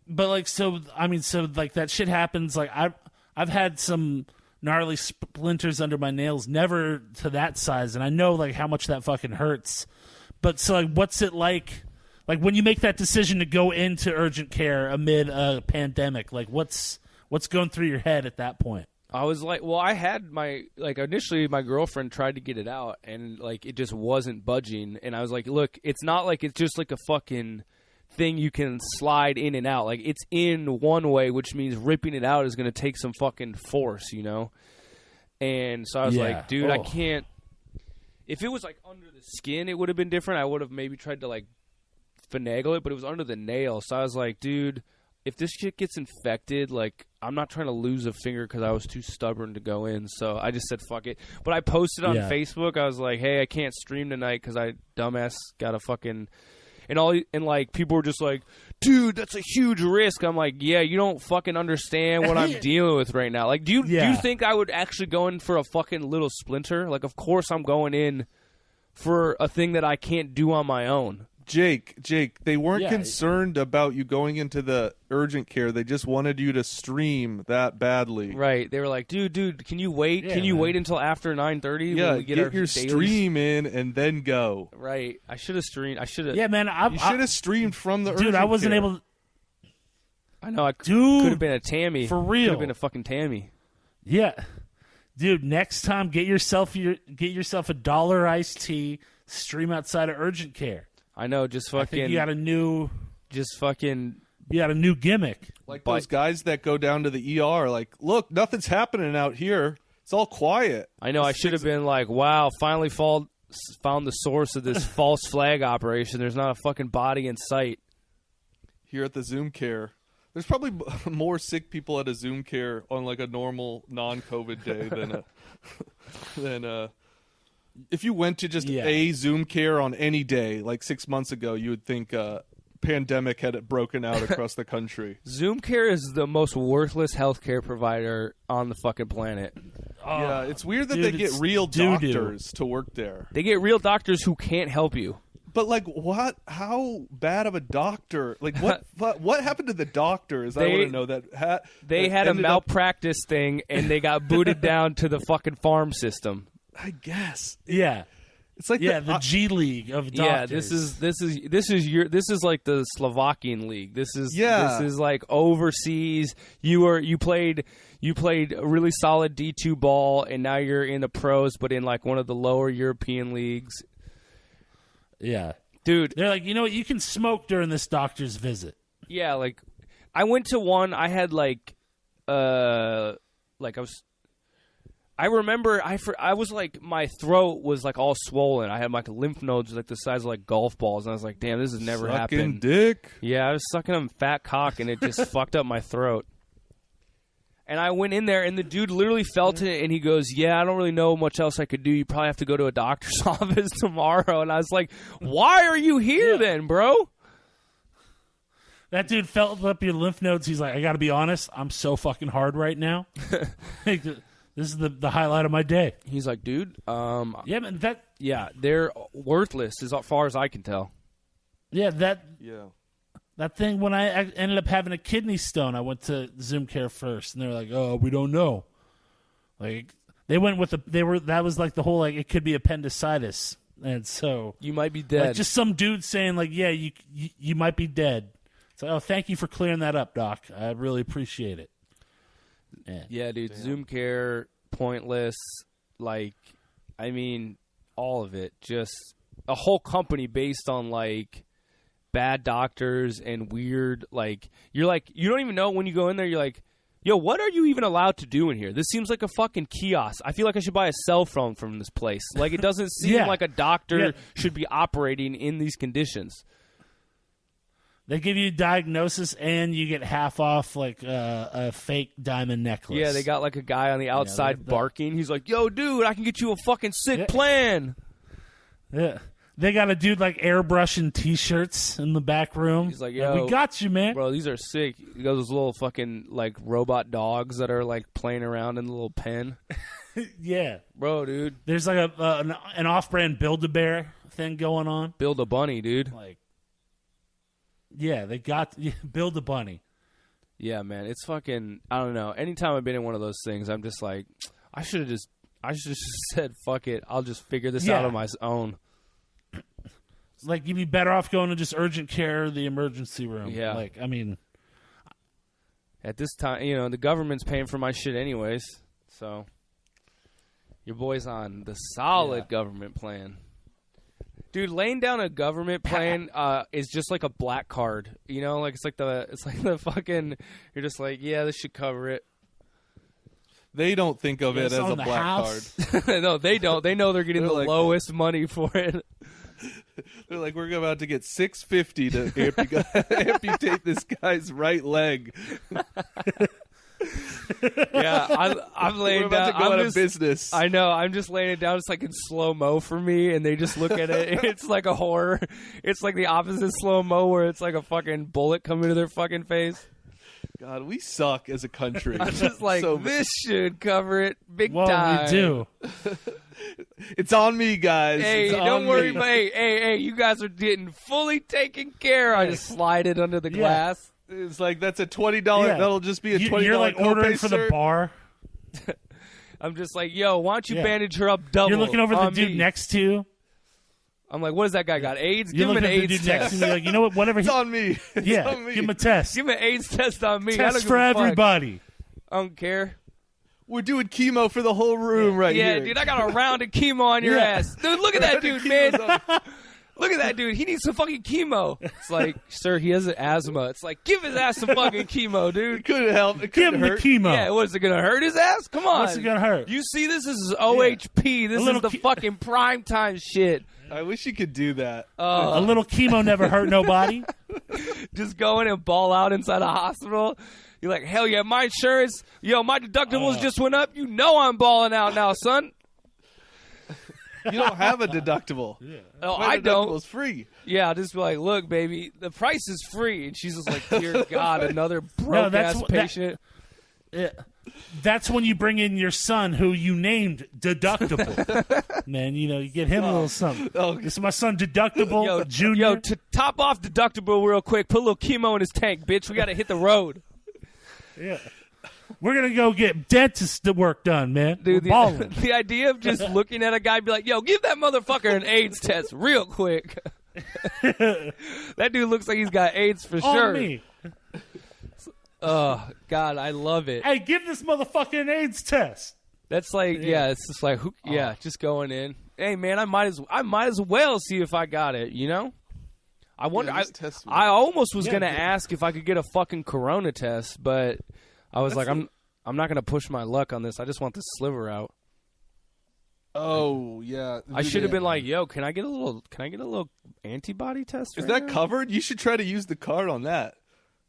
But so that shit happens. Like I've had some gnarly splinters under my nails, never to that size, and I know like how much that fucking hurts. But so, like, what's it like? Like, when you make that decision to go into urgent care amid a pandemic, like, what's going through your head at that point? I was like, well, I had initially my girlfriend tried to get it out, and, like, it just wasn't budging. And I was like, look, it's not like it's just, like, a fucking thing you can slide in and out. Like, it's in one way, which means ripping it out is going to take some fucking force, And so I was like, dude, I can't. If it was, like, under the skin, it would have been different. I would have maybe tried to, like, finagle it, but it was under the nail. So I was like, dude, if this shit gets infected, like, I'm not trying to lose a finger because I was too stubborn to go in. So I just said, fuck it. But I posted on Facebook. I was like, hey, I can't stream tonight because I, dumbass, got a fucking... And like people were just like, dude, that's a huge risk. I'm like, yeah, you don't fucking understand what I'm dealing with right now. Like, do you think I would actually go in for a fucking little splinter? Like, of course I'm going in for a thing that I can't do on my own. Jake, they weren't concerned about you going into the urgent care. They just wanted you to stream that badly. Right. They were like, dude, can you wait? Yeah, can you man. wait until after 9:30? Yeah, when we get your stream in and then go. Right. I should have streamed. I should have. Yeah, man. You should have streamed from the urgent dude, I wasn't care. able to... I know. I Dude, could have been a Tammy. for real. Could have been a fucking Tammy. Yeah, dude. Next time, get yourself a dollar iced tea. Stream outside of urgent care. I know. Just fucking. I think you got a new. Just fucking. You got a new gimmick. Like those guys that go down to the ER. Like, look, nothing's happening out here. It's all quiet. I know. I should have been like, wow, finally found the source of this false flag operation. There's not a fucking body in sight. Here at the Zoom Care. There's probably more sick people at a Zoom Care on like a normal non-COVID day than if you went to just a Zoom Care on any day, like 6 months ago, you would think pandemic had it broken out across the country. Zoom Care is the most worthless healthcare provider on the fucking planet. Yeah, it's weird that they get real doctors to work there. They get real doctors who can't help you. But like, what? How bad of a doctor? Like, what happened to the doctors? I want to know that. They had a malpractice thing, and they got booted down to the fucking farm system. I guess. Yeah. It's like the G League of doctors. Yeah, this is like the Slovakian league. This is like overseas. You played a really solid D2 ball, and now you're in the pros, but in like one of the lower European leagues. Yeah, dude, they're like, you know what? You can smoke during this doctor's visit. Yeah, like I went to one. I had I remember I was like, my throat was like all swollen. I had like lymph nodes like the size of like golf balls, and I was like, damn, this has never happened. Dick. Yeah, I was sucking on fat cock, and it just fucked up my throat. And I went in there, and the dude literally felt it, and he goes, yeah, I don't really know much else I could do. You probably have to go to a doctor's office tomorrow. And I was like, why are you here then, bro? That dude felt up your lymph nodes. He's like, I got to be honest, I'm so fucking hard right now. This is the highlight of my day. He's like, dude, yeah, man, they're worthless as far as I can tell. Yeah, that thing, when I ended up having a kidney stone, I went to Zoom Care first, and they were like, "Oh, we don't know." Like they went with that was like the whole like it could be appendicitis, and so you might be dead. Like, just some dude saying like, "Yeah, you might be dead." It's like, "Oh, thank you for clearing that up, doc. I really appreciate it." Yeah, dude, damn. Zoom Care, pointless. Like, I mean, all of it. Just a whole company based on like bad doctors and weird, like, you're like, you don't even know when you go in there, you're like, yo, what are you even allowed to do in here? This seems like a fucking kiosk. I feel like I should buy a cell phone from this place. Like, it doesn't seem like a doctor should be operating in these conditions. They give you a diagnosis, and you get half off, like, a fake diamond necklace. Yeah, they got, like, a guy on the outside barking. He's like, yo, dude, I can get you a fucking sick plan. Yeah. They got a dude like airbrushing T-shirts in the back room. He's like, yo, we got you, man. Bro, these are sick. You got those little fucking like robot dogs that are like playing around in the little pen. Yeah. Bro, dude. There's like an off-brand Build-A-Bear thing going on. Build a bunny, dude. Like, yeah, they got Build a Bunny. Yeah, man. It's fucking, I don't know. Anytime I've been in one of those things, I'm just like, I should have just said, fuck it. I'll just figure this out on my own. Like, you'd be better off going to just urgent care or the emergency room. Yeah. Like, I mean, at this time, you know, the government's paying for my shit anyways. So, your boy's on the solid government plan. Dude, laying down a government plan is just like a black card. You know, like it's like the fucking, you're just like, yeah, this should cover it. They don't think of it as a black card. No, they don't. They know they're getting the lowest money for it. They're like, we're about to get $650 to amputate this guy's right leg. Yeah, I'm laying we're about down. to go out of business. I know. I'm just laying it down. It's like in slow mo for me, and they just look at it. It's like a horror. It's like the opposite slow mo, where it's like a fucking bullet coming to their fucking face. God, we suck as a country. I'm just like, this should cover it big time. Well, we do. It's on me, guys. Hey, don't worry. Hey, you guys are getting fully taken care of. I just slide it under the glass. It's like, that's a $20. That'll just be a $20 You're like ordering for the bar. I'm just like, yo, why don't you bandage her up double? You're looking over the dude next to you. I'm like, what does that guy got? AIDS? You Give him look an at the AIDS dude next test. to me like, you know what? Whatever. It's on me. It's Yeah, on me. give him a test. Give him an AIDS test on me. I don't Test give for a fuck. everybody. I don't care. We're doing chemo for the whole room right Yeah, here. dude, I got a round of chemo on your ass. Dude, look at that dude, man. Look at that dude. He needs some fucking chemo. It's like, sir, he has asthma. It's like, give his ass some fucking chemo, dude. It couldn't help. It Give couldn't him hurt. the chemo. Yeah, what is it going to hurt his ass? Come on. What's it gonna hurt? You see, this is OHP. This is the fucking prime time shit. I wish you could do that. A little chemo never hurt nobody. Just go in and ball out inside a hospital. You're like, hell yeah, my insurance, my deductibles just went up. You know I'm balling out now, son. You don't have a deductible. Yeah. Oh, My I don't. deductible's free. Yeah, I'll just be like, look, baby, the price is free. And she's just like, dear God, another broke-ass patient. Yeah. That's when you bring in your son, who you named Deductible. Man, you get him a little something. This is my son, Deductible Junior. Yo, to top off Deductible real quick, put a little chemo in his tank, bitch. We got to hit the road. Yeah. We're going to go get dentist work done, man. Dude, We're balling. the idea of just looking at a guy and be like, yo, give that motherfucker an AIDS test real quick. That dude looks like he's got AIDS for sure. On me. Oh, God, I love it. Hey, give this motherfucker an AIDS test. That's like, it's just like, just going in. Hey, man, I might as well see if I got it, I wonder. I almost was gonna ask if I could get a fucking corona test, but I was like, I'm not gonna push my luck on this. I just want the sliver out. Oh yeah. I should have been like, yo, can I get a little antibody test? Is that covered? You should try to use the card on that.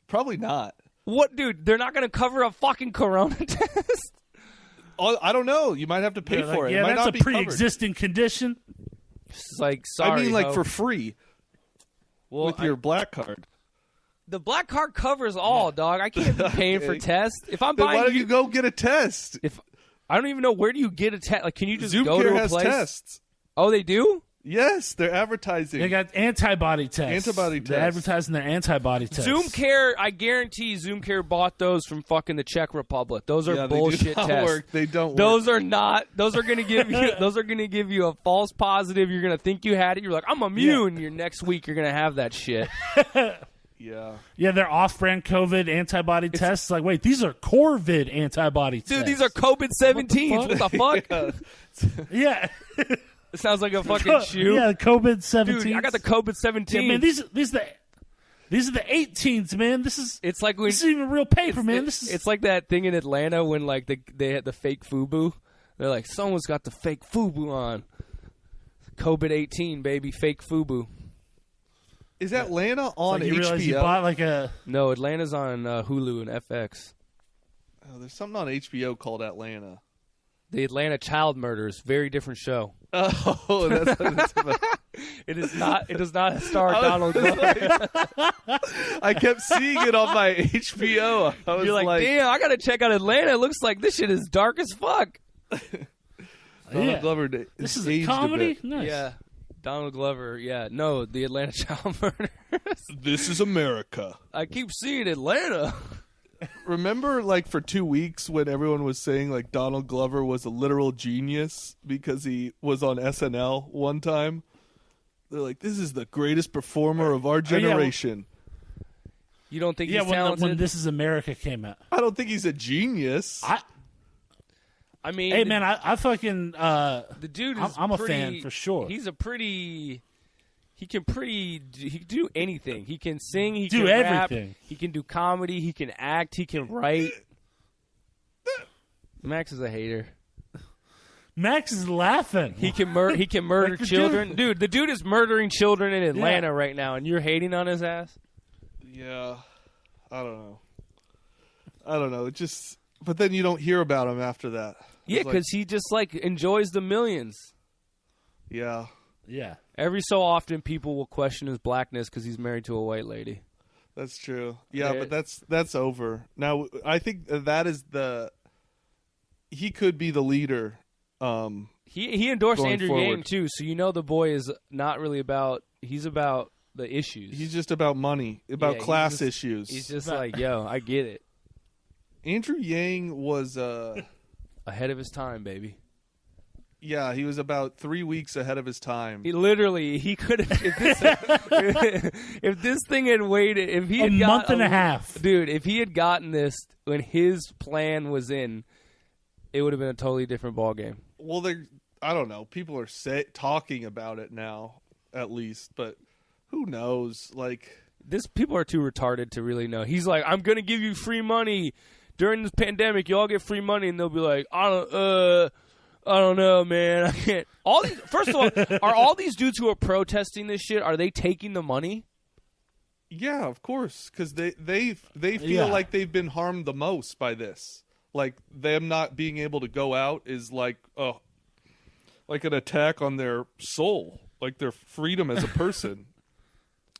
Probably not. What, dude? They're not gonna cover a fucking corona test. Oh, I don't know. You might have to pay for it. Yeah, it might that's not a be pre-existing condition. It's like, sorry. I mean, like ho. for free. Well, with your black card. The black card covers all, dog. I can't be paying for tests. If I'm Then buying, why don't you go get a test? If I don't even know where do you get a test? Like, can you just Zoom go Care to a has place? tests. Oh, they do? Yes, they're advertising. They got antibody tests. Antibody They're tests. advertising their antibody tests. Zoom Care, I guarantee Zoom Care bought those from fucking the Czech Republic. Those are bullshit they do not tests. Work. They don't work. Those are not. Those are going to give you. Those are going to give you a false positive. You're going to think you had it. You're like, I'm immune. Your next week, you're going to have that shit. Yeah. Yeah, they're off-brand COVID antibody tests. Like, wait, these are Corvid antibody tests. Dude, these are COVID-17s. What the fuck? Yeah. It sounds like a fucking shoe. Yeah, COVID-17. Dude, I got the COVID-17. Yeah, man, these are the 18s, man. This it's like when, is even real paper, man. It's like that thing in Atlanta when like they had the fake FUBU. They're like, someone's got the fake FUBU on. COVID-18, baby, fake FUBU. Is Atlanta on like you HBO? realize you bought like a... No, Atlanta's on Hulu and FX. Oh, there's something on HBO called Atlanta. The Atlanta Child Murders, very different show. Oh, that's what it's about. It is not. It does not star Donald Glover. I kept seeing it on my HBO. I was You're like, damn, I gotta check out Atlanta. It looks like this shit is dark as fuck. Donald Glover. This is a aged comedy? bit. Nice. Yeah, Donald Glover. Yeah, no, the Atlanta Child Murders. This is America. I keep seeing Atlanta. Remember, like, for 2 weeks when everyone was saying, like, Donald Glover was a literal genius because he was on SNL one time? They're like, this is the greatest performer of our generation. You don't think he's when talented? This Is America came out. I don't think he's a genius. I mean, hey, man, I fucking... the dude is I'm a pretty, fan for sure. He's a pretty... He can do anything. He can sing. He do can everything. Rap, he can do comedy. He can act. He can write. Max is a hater. Max is laughing. He can murder like children. Dude, the dude is murdering children in Atlanta right now, and you're hating on his ass? Yeah. I don't know. It just... But then you don't hear about him after that. Yeah, because he just, like, enjoys the millions. Yeah. Yeah. Every so often, people will question his blackness because he's married to a white lady. That's true. Yeah, but that's over. Now, I think that is he could be the leader. He endorsed Andrew forward. Yang, too, so you know the boy is not really about... He's about the issues. He's just about money, about class issues. He's just like, yo, I get it. Andrew Yang was... Ahead of his time, baby. Yeah, he was about 3 weeks ahead of his time. He could have. If this thing had waited, if he had a month and a half, dude, if he had gotten this when his plan was in, it would have been a totally different ball game. Well, I don't know. People are talking about it now, at least, but who knows? Like, people are too retarded to really know. He's like, I'm gonna give you free money during this pandemic. You all get free money, and they'll be like, I don't know, man. I can't. First of all, are all these dudes who are protesting this shit, are they taking the money? Yeah, of course, because they feel like they've been harmed the most by this. Like, them not being able to go out is like an attack on their soul, like their freedom as a person.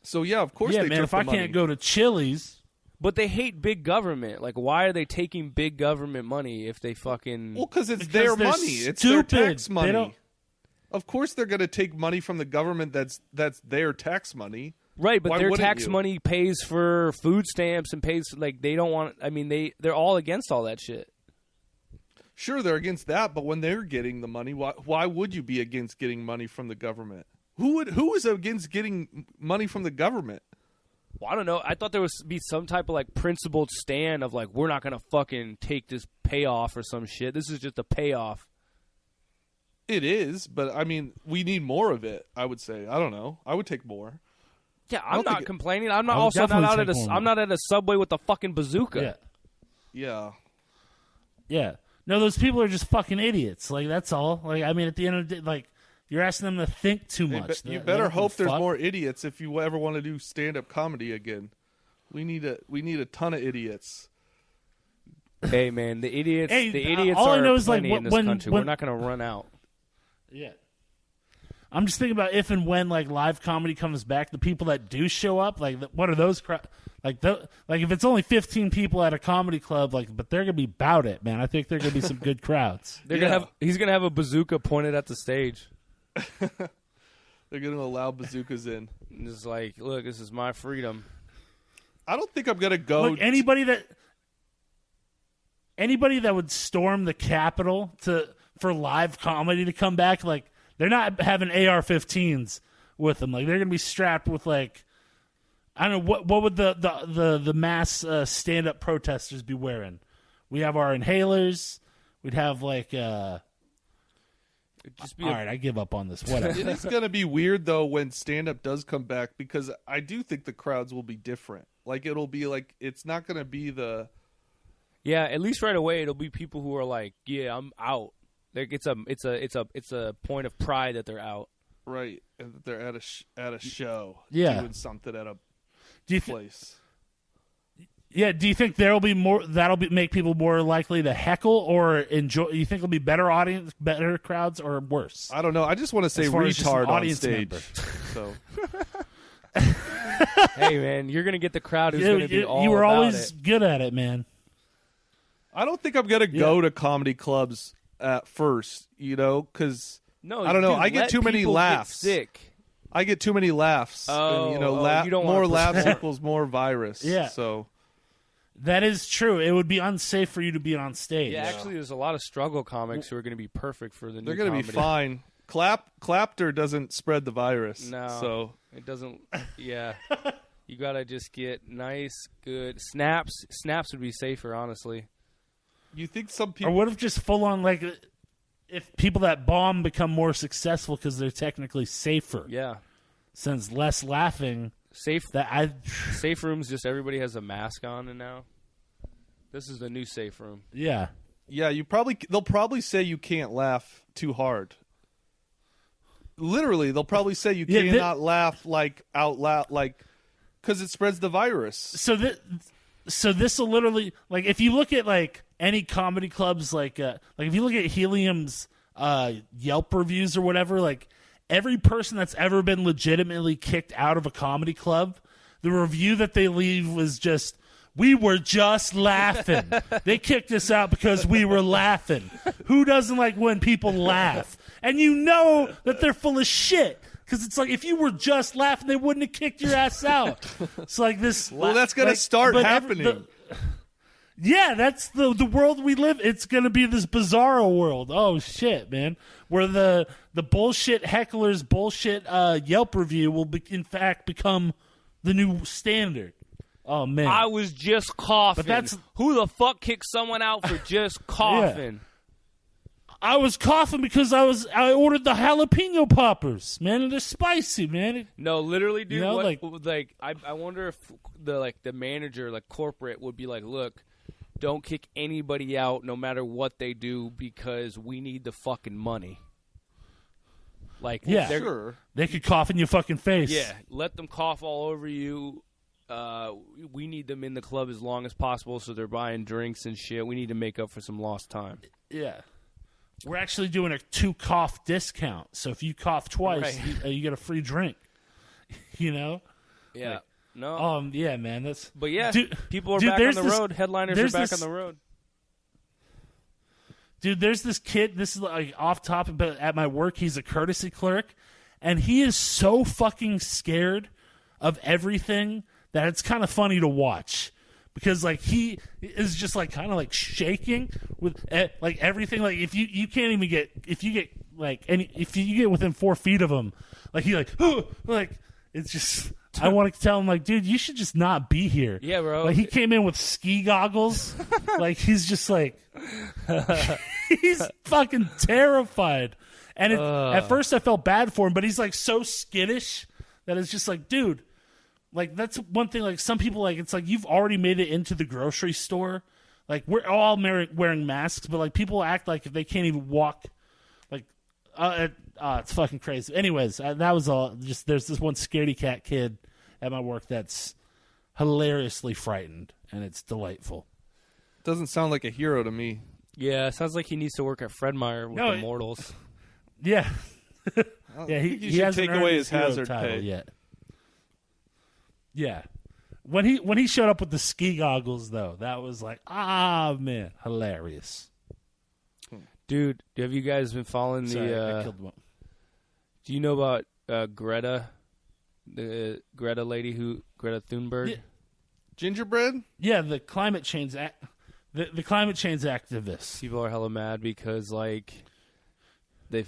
So yeah, of course. Yeah, they man. took If the I money. can't go to Chili's. But they hate big government. Like, why are they taking big government money if they fucking... Well, because their money. It's their tax money. Of course they're going to take money from the government that's their tax money. Right, but Why their wouldn't tax you? money pays for food stamps and pays... Like, they don't want... I mean, they're all against all that shit. Sure, they're against that, but when they're getting the money, why would you be against getting money from the government? Who is against getting money from the government? Well, I don't know. I thought there would be some type of, like, principled stand of, like, we're not going to fucking take this payoff or some shit. This is just a payoff. It is, but, I mean, we need more of it, I would say. I don't know. I would take more. Yeah, I'm not complaining. I'm not I would also not definitely out at take more. I'm not at a Subway with a fucking bazooka. Yeah. Yeah. Yeah. No, those people are just fucking idiots. Like, that's all. Like, I mean, at the end of the day, like, you're asking them to think too much. You better hope there's more idiots if you ever want to do stand-up comedy again. We need a ton of idiots. Hey, man, the idiots all I are know is, like, plenty in this country. We're not going to run out. Yeah. I'm just thinking about if and when, like, live comedy comes back, the people that do show up, like, what are those like if it's only 15 people at a comedy club, like, but they're gonna be about it, man. I think they're gonna be some good crowds. He's gonna have a bazooka pointed at the stage. They're gonna allow bazookas in. And it's like, look, this is my freedom. I don't think I'm gonna go. Look, anybody that would storm the Capitol for live comedy to come back, like, they're not having AR-15s with them. Like, they're gonna be strapped with, like, I don't know, what would the mass stand-up protesters be wearing? We have our inhalers. We'd have, like, all right, I give up on this. Whatever. It is going to be weird, though, when stand-up does come back, because I do think the crowds will be different. Like, it'll be like, it's not going to be the... Yeah, at least right away, it'll be people who are like, yeah, I'm out. Like, it's a point of pride that they're out. Right, and that they're at a show. Yeah. Doing something at a place. Yeah, do you think that'll make people more likely to heckle or enjoy? You think it'll be better crowds, or worse? I don't know. I just want to say retard on stage. So, hey man, you're gonna get the crowd who's gonna be all. You were about always it. good at it, man. I don't think I'm gonna go to comedy clubs at first, because no, I don't know. Dude, I get too many laughs. Sick. I get too many laughs. Oh, and, you don't more want laughs equals more virus. Yeah. So that is true. It would be unsafe for you to be on stage. Yeah, actually, there's a lot of struggle comics who are going to be perfect for the new. They're going to be fine. Clapter doesn't spread the virus. No, so it doesn't. Yeah, you got to just get nice, good snaps. Snaps would be safer, honestly. You think some people? Or what if just full on, like, if people that bomb become more successful because they're technically safer? Yeah, since less laughing. Safe rooms, just everybody has a mask on, and now this is the new safe room. Yeah. They'll probably say you can't laugh too hard. Literally, they'll probably say you cannot laugh like out loud, like, because it spreads the virus. So this will literally, like, if you look at, like, any comedy clubs, like if you look at Helium's Yelp reviews or whatever, like, every person that's ever been legitimately kicked out of a comedy club, the review that they leave was just, we were just laughing. They kicked us out because we were laughing. Who doesn't like when people laugh? And you know that they're full of shit. Because it's like, if you were just laughing, they wouldn't have kicked your ass out. It's like this. Well, that's going to start happening. Yeah, that's the world we live. It's going to be this bizarro world. Oh, shit, man. Where the bullshit heckler's bullshit Yelp review will, in fact, become the new standard. Oh, man. I was just coughing. But that's... Who the fuck kicked someone out for just coughing? Yeah. I was coughing because I ordered the jalapeno poppers, man, and they're spicy, man. No, literally, dude. You know, I wonder if the manager, like corporate, would be like, look, don't kick anybody out, no matter what they do, because we need the fucking money. Like, yeah, sure. They could cough in your fucking face. Yeah, let them cough all over you. We need them in the club as long as possible, so they're buying drinks and shit. We need to make up for some lost time. Yeah. We're actually doing a 2-cough discount. So if you cough twice, right. you get a free drink. You know? Yeah. Like, no. Yeah, man. That's. But yeah, dude, people are back on the road. Headliners are back on the road. Dude, there's this kid. This is like off topic, but at my work, he's a courtesy clerk, and he is so fucking scared of everything that it's kind of funny to watch. Because like he is just like kind of like shaking with like everything. Like if you can't even get if you get within 4 feet of him, like he like it's just. I want to tell him like, dude, you should just not be here. Yeah, bro. Like he came in with ski goggles. Like he's just like he's fucking terrified. And at first I felt bad for him, but he's like so skittish that it's just like, dude. Like, that's one thing, like, some people, like, it's like you've already made it into the grocery store. Like, we're all wearing masks, but, like, people act like if they can't even walk. Like, it's fucking crazy. Anyways, that was all. Just, there's this one scaredy cat kid at my work that's hilariously frightened, and it's delightful. Doesn't sound like a hero to me. Yeah, it sounds like he needs to work at Fred Meyer with the Mortals. Yeah. Yeah, he hasn't take away his hazard pay yet. Yeah. When he showed up with the ski goggles, though, that was like, man, hilarious. Dude, have you guys been following I killed one. Do you know about Greta? The Greta lady Greta Thunberg? Yeah. Gingerbread? Yeah, the climate change the climate change activists. People are hella mad because like they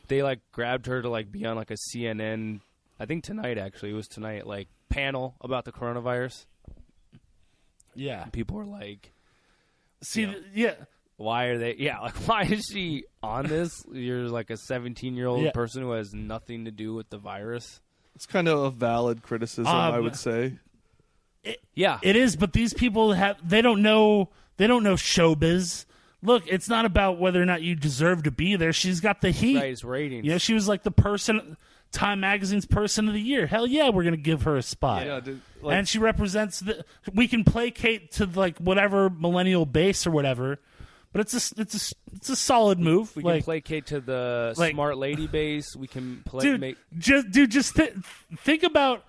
like grabbed her to like be on like a CNN, I think tonight actually, it was tonight, like panel about the coronavirus. Yeah. And people were like, yeah. Why are they? Yeah, like why is she on this? You're like a 17-year-old person who has nothing to do with the virus. It's kind of a valid criticism, I would say. It is, but these people they don't know showbiz. Look, it's not about whether or not you deserve to be there. She's got the heat. Right, it's ratings. You know, she was like the Time Magazine's Person of the Year. Hell yeah, we're gonna give her a spot. Yeah, dude, and she represents we can placate to like whatever millennial base or whatever. But it's a solid move. We can placate to the smart lady base. We can just think about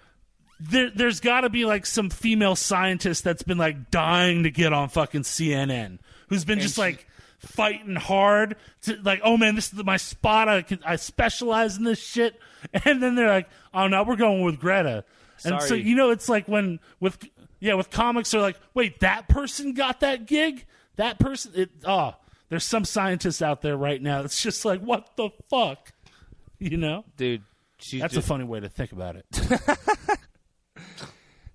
there's got to be like some female scientist that's been like dying to get on fucking CNN, who's been like fighting hard to like, oh man, this is my spot. I specialize in this shit, and then they're like, oh no, we're going with Greta. And so it's like when with comics they're like, wait, that person got that gig. That person, there's some scientists out there right now. It's just like, what the fuck, you know, dude. That's a funny way to think about it.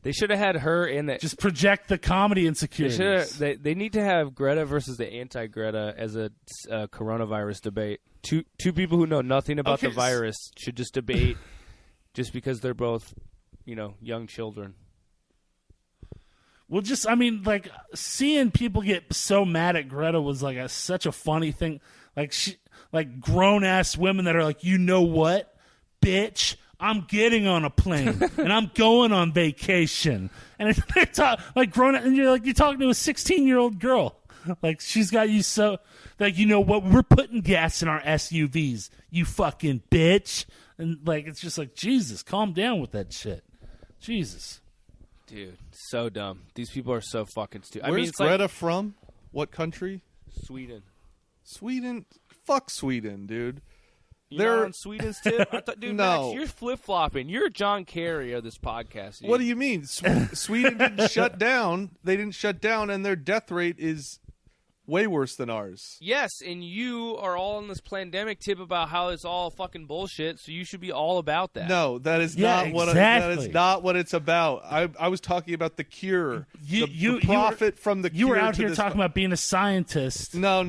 They should have had her in it. Just project the comedy insecurities. They need to have Greta versus the anti-Greta as a coronavirus debate. Two people who know nothing about the virus should just debate, just because they're both, young children. Well, like seeing people get so mad at Greta was like such a funny thing. Like grown ass women that are like, you know what, bitch, I'm getting on a plane and I'm going on vacation. And it's like grown, and you're talking to a 16-year-old girl. Like she's got you so like, you know what, we're putting gas in our SUVs, you fucking bitch. And like it's just like, Jesus, calm down with that shit. Jesus. Dude, so dumb. These people are so fucking stupid. Where's Greta from? What country? Sweden. Sweden? Fuck Sweden, dude. You're not on Sweden's tip? I thought, dude, No. Max, you're flip-flopping. You're John Kerry of this podcast. Dude. What do you mean? Sweden didn't shut down. They didn't shut down, and their death rate is way worse than ours. Yes, and you are all on this pandemic tip about how it's all fucking bullshit, so you should be all about that. No, that is Yeah, not exactly. that is not what it's about. I was talking about the cure. You the profit from the cure. You were out to here this talking about being a scientist. No.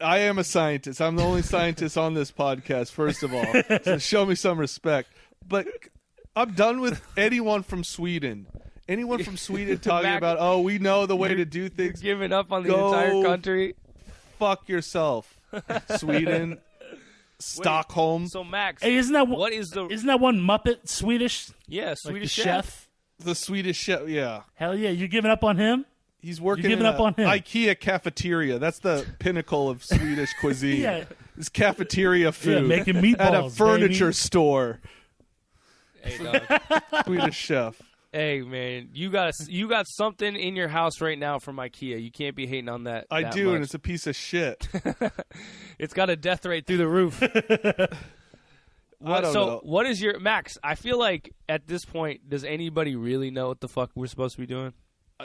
I am a scientist. I'm the only scientist on this podcast, first of all. So show me some respect. But I'm done with anyone from Sweden. Anyone from Sweden talking about, we know the way to do things. Giving up on the entire country. Fuck yourself. Sweden, Stockholm. So, Max, Hey, isn't that one Muppet Swedish? Yeah, Like Swedish the chef? The Swedish chef, yeah. Hell yeah, you giving up on him? He's working You're giving in up on him. IKEA cafeteria. That's the pinnacle of Swedish cuisine. Yeah. It's cafeteria food. making meatballs, at a furniture baby. store. Hey, dog. Swedish chef. Hey, man, you got something in your house right now from IKEA. You can't be hating on that. I that do, much. and it's a piece of shit. It's got a death rate through the roof. I don't know. What is your Max? I feel like at this point, does anybody really know what the fuck we're supposed to be doing?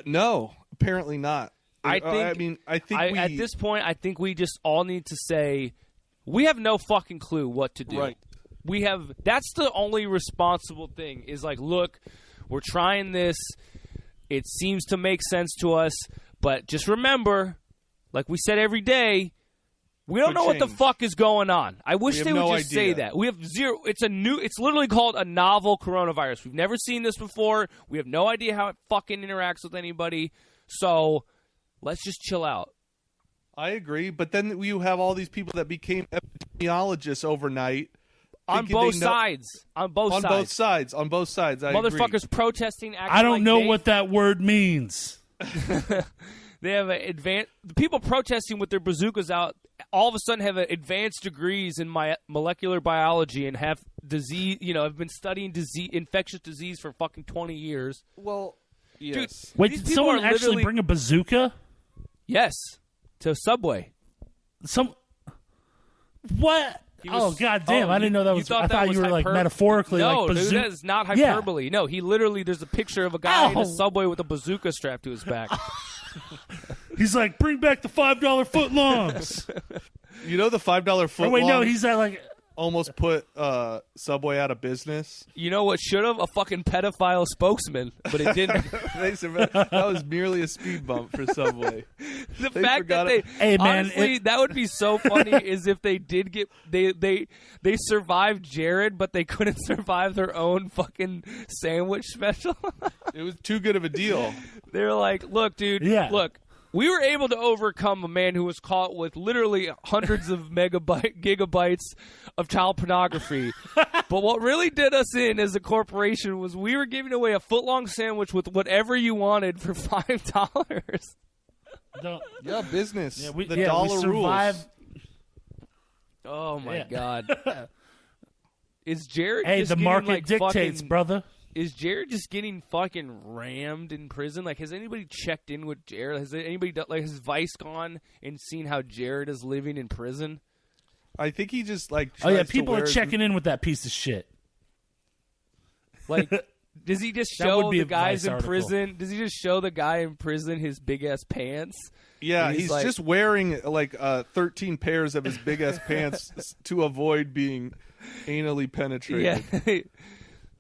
No, apparently not. I think at this point, I think we just all need to say we have no fucking clue what to do. Right. That's the only responsible thing is like, look, we're trying this. It seems to make sense to us, but just remember, like we said every day, we don't know what the fuck is going on. I wish they would just say that. We have zero. It's literally called a novel coronavirus. We've never seen this before. We have no idea how it fucking interacts with anybody. So let's just chill out. I agree, but then you have all these people that became epidemiologists overnight. On both sides. On both sides. I Motherfuckers agree. protesting. I don't know what that word means. They have the people protesting with their bazookas out all of a sudden have advanced degrees in molecular biology and have disease. Have been studying infectious disease for fucking 20 years. Well, yes. Dude, wait, did someone actually bring a bazooka? Yes, to Subway. What? God damn! I didn't know that was. I thought you were like metaphorically. No, like dude, that is not hyperbole. Yeah. No, he literally. There's a picture of a guy in a Subway with a bazooka strapped to his back. He's like, bring back the $5 footlongs. You know the $5 footlong. Oh, wait, no, he's like almost put Subway out of business. You know what should have? A fucking pedophile spokesman, but it didn't. That was merely a speed bump for Subway. The fact that they, hey man, honestly, that would be so funny. Is if they did get they survived Jared, but they couldn't survive their own fucking sandwich special. It was too good of a deal. They were like, "Look, dude, look." We were able to overcome a man who was caught with literally hundreds of gigabytes of child pornography. But what really did us in as a corporation was we were giving away a footlong sandwich with whatever you wanted for $5. Yeah, business. Yeah, the dollar rules. Oh my God. Is Jared? Hey, just the market like dictates, brother. Is Jared just getting fucking rammed in prison? Like, has anybody checked in with Jared? Has anybody has Vice gone and seen how Jared is living in prison? I think he just people are checking in with that piece of shit. Like, does he just show the guys in prison? Does he just show the guy in prison his big ass pants? Yeah, he's like, just wearing 13 pairs of his big ass pants to avoid being anally penetrated. Yeah.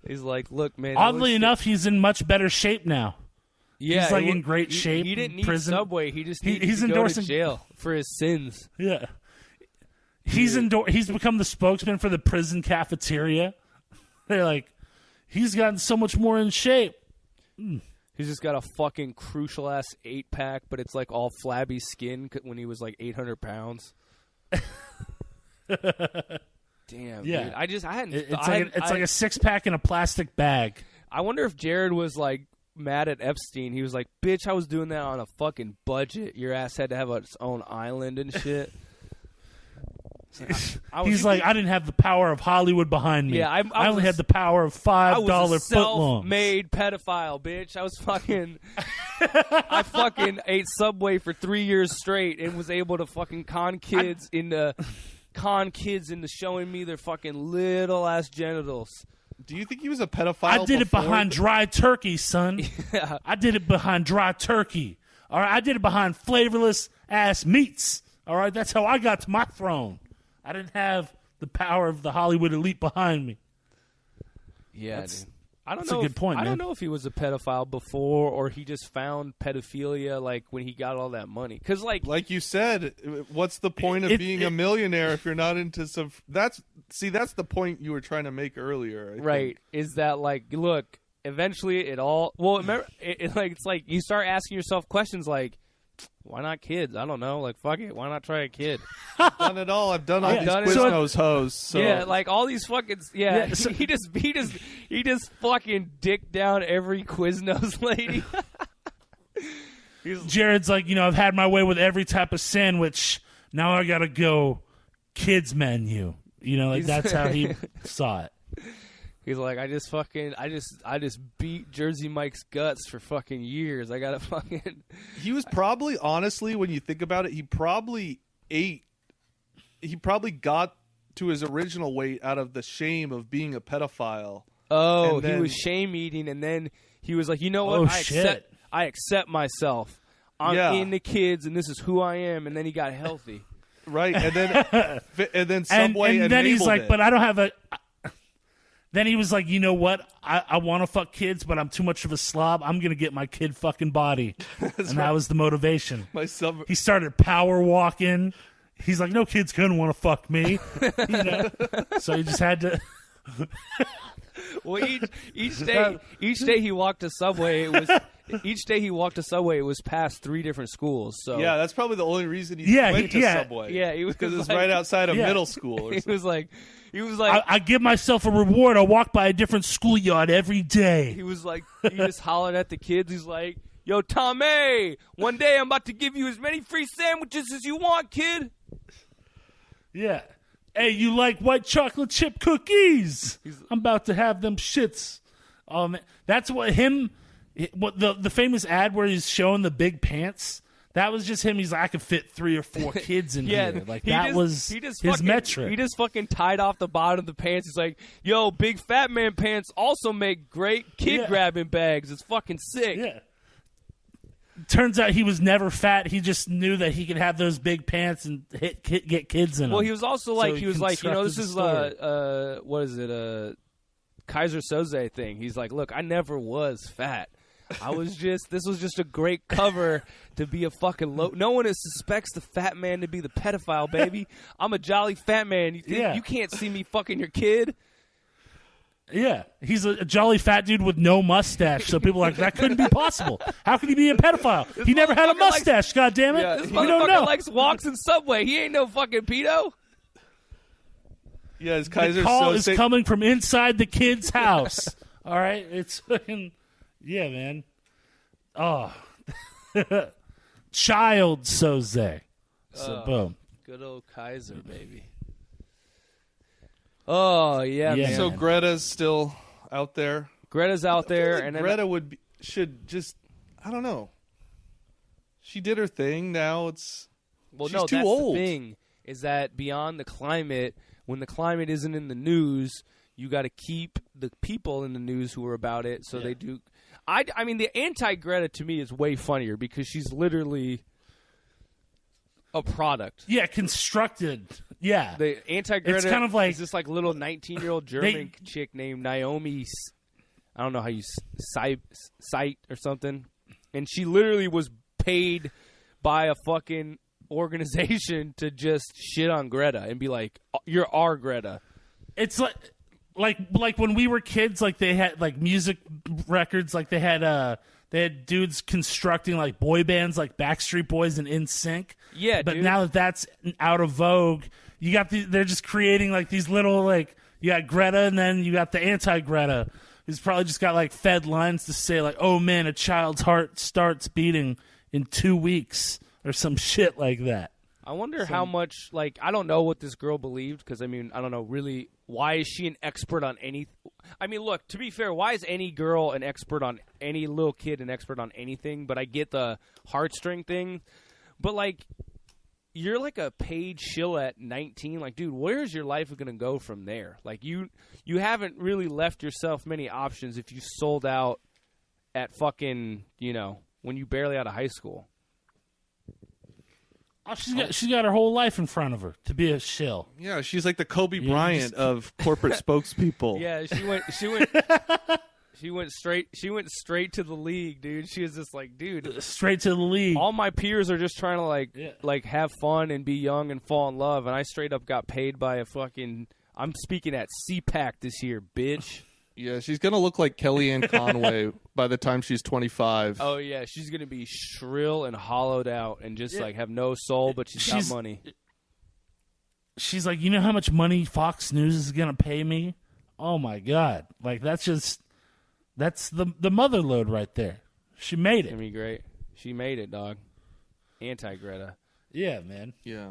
He's like, look, man. Oddly enough, he's in much better shape now. Yeah, he's like in great shape. He didn't need prison. Subway. He just needed to go to jail for his sins. Yeah, he's become the spokesman for the prison cafeteria. They're like, he's gotten so much more in shape. He's just got a fucking crucial ass 8-pack, but it's like all flabby skin when he was like 800 pounds. Damn, dude. I hadn't. It's like a 6-pack in a plastic bag. I wonder if Jared was like mad at Epstein. He was like, "Bitch, I was doing that on a fucking budget. Your ass had to have its own island and shit." He's like, I didn't have the power of Hollywood behind me. Yeah, I only had the power of $5 footlongs. I was a self-made pedophile, bitch. I was fucking. I fucking ate Subway for 3 years straight and was able to fucking con kids into con kids into showing me their fucking little ass genitals. Do you think he was a pedophile? I did it behind dry turkey, son. Yeah. I did it behind dry turkey. All right, I did it behind flavorless ass meats. All right, that's how I got to my throne. I didn't have the power of the Hollywood elite behind me. Yeah, dude. That's a good point, I man. don't know if he was a pedophile before or he just found pedophilia like when he got all that money. Because like you said, what's the point of being a millionaire if you're not into some? That's the point you were trying to make earlier. I think. Is that like, look, eventually it all. Well, remember, it's like you start asking yourself questions like, why not kids? I don't know. Like, fuck it. Why not try a kid? I've done it all. I've done all these Quiznos hoes. So. Yeah, like all these fucking so, he just fucking dicked down every Quiznos lady. Jared's like, I've had my way with every type of sandwich. Now I gotta go kids menu. Like that's how he saw it. He's like, I just beat Jersey Mike's guts for fucking years. I gotta fucking. He was probably, honestly, when you think about it, he probably got to his original weight out of the shame of being a pedophile. Oh, he was shame eating, and then he was like, you know what? I accept myself. I'm into kids, and this is who I am. And then he got healthy. Right, and then Subway and then he's like, it. but I don't have a. Then he was like, you know what? I want to fuck kids, but I'm too much of a slob. I'm going to get my kid fucking body. That was the motivation. He started power walking. He's like, no kid's going to want to fuck me. So he just had to. Well, each day he walked to Subway, it was past 3 different schools. So yeah, that's probably the only reason he went to Subway. Yeah, he was because it's right outside of middle school. Or he was like, I give myself a reward. I walk by a different schoolyard every day. He was like, he just hollered at the kids. He's like, yo, Tommy, one day I'm about to give you as many free sandwiches as you want, kid. Yeah. Hey, you like white chocolate chip cookies? I'm about to have them shits. That's what the famous ad where he's showing the big pants. That was just him. He's like, I could fit 3 or 4 kids in here. Like was his metric. He just fucking tied off the bottom of the pants. He's like, yo, big fat man pants also make great kid grabbing bags. It's fucking sick. Yeah. Turns out he was never fat. He just knew that he could have those big pants and get kids in them. Well, he was also like, this is what is it? Kaiser Soze thing. He's like, look, I never was fat. This was just a great cover to be a fucking no one suspects the fat man to be the pedophile, baby. I'm a jolly fat man. You can't see me fucking your kid. Yeah, he's a jolly fat dude with no mustache. So people are like, that couldn't be possible. How could he be a pedophile? He never had a mustache. God damn it! Yeah, this we don't know. Walks in Subway. He ain't no fucking pedo. Yeah, his Kaiser the call is coming from inside the kid's house. All right, it's fucking man. Oh, child Soze. So boom. Good old Kaiser, baby. Oh yeah, man. So Greta's still out there. Greta's out there, like and Greta should just, I don't know. She did her thing. Now she's too old. The thing is that beyond the climate, when the climate isn't in the news, you got to keep the people in the news who are about it. So they do. I mean, the anti-Greta to me is way funnier because she's literally a product. Yeah, constructed. Yeah. The anti-Greta it's kind of like, is this like little 19-year-old German chick named Naomi, I don't know how you cite or something. And she literally was paid by a fucking organization to just shit on Greta and be like, you're our Greta. It's like when we were kids, like they had like music records, like they had dudes constructing like boy bands like Backstreet Boys and NSYNC. Yeah, but now that that's out of vogue, you got they're just creating like these little like you got Greta and then you got the anti-Greta. He's probably just got like fed lines to say like, oh man, a child's heart starts beating in 2 weeks or some shit like that. I wonder how much, like, I don't know what this girl believed because, I mean, I don't know really, why is she an expert on any, I mean, look, to be fair, why is any girl an expert on, any little kid an expert on anything? But I get the heartstring thing. But, like, you're like a paid shill at 19. Like, dude, where's your life going to go from there? Like, you haven't really left yourself many options if you sold out at fucking, when you barely out of high school. Oh, she's got her whole life in front of her to be a shill. Yeah, she's like the Kobe Bryant of corporate spokespeople. Yeah, she went straight to the league, dude. She was just like, dude, straight to the league. All my peers are just trying to like have fun and be young and fall in love, and I straight up got paid by a fucking. I'm speaking at CPAC this year, bitch. Yeah, she's gonna look like Kellyanne Conway by the time she's 25. Oh yeah, she's gonna be shrill and hollowed out and just like have no soul, but she's got money. She's like, you know how much money Fox News is gonna pay me? Oh my god, like that's the mother load right there. She made it. It's gonna be great. She made it, dog. Anti-Greta. Yeah, man. Yeah.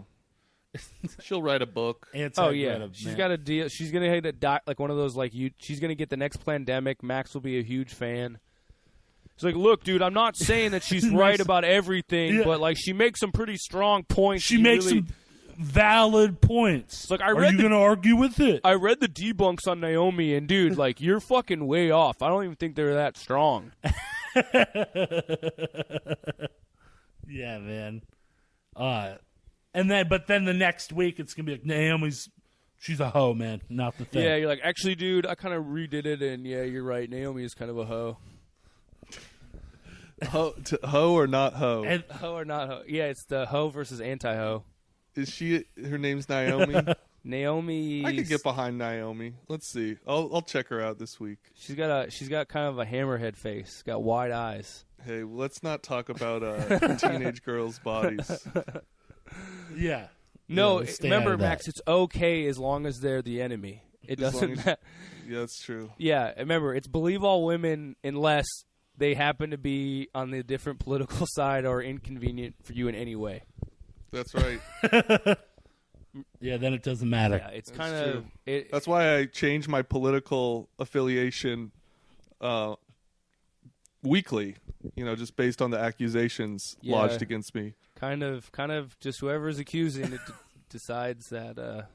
She'll write a book. Oh yeah, she's got a deal. She's gonna hit like one of those like you. She's gonna get the next pandemic. Max will be a huge fan. She's like, look, dude, I'm not saying that she's right about everything, but like she makes some pretty strong points. She makes some valid points. Like, are you gonna argue with it? I read the debunks on Naomi, and dude, like you're fucking way off. I don't even think they're that strong. Yeah, man. But then the next week it's gonna be like Naomi's. She's a hoe, man. Not the thing. Yeah, you're like, actually, dude, I kind of redid it, and yeah, you're right. Naomi is kind of a hoe. Hoe or not hoe? Hoe or not hoe? Yeah, it's the hoe versus anti-hoe. Is she? Her name's Naomi. Naomi. I could get behind Naomi. Let's see. I'll check her out this week. She's got kind of a hammerhead face. Got wide eyes. Hey, let's not talk about teenage girls' bodies. Yeah. No, remember, Max, it's okay as long as they're the enemy. It doesn't matter. Yeah, that's true. Yeah, remember, it's believe all women unless they happen to be on the different political side or inconvenient for you in any way. That's right. Yeah, then it doesn't matter. Yeah, it's kind of... That's why I changed my political affiliation weekly, just based on the accusations lodged against me. Kind of just whoever's accusing it decides that, that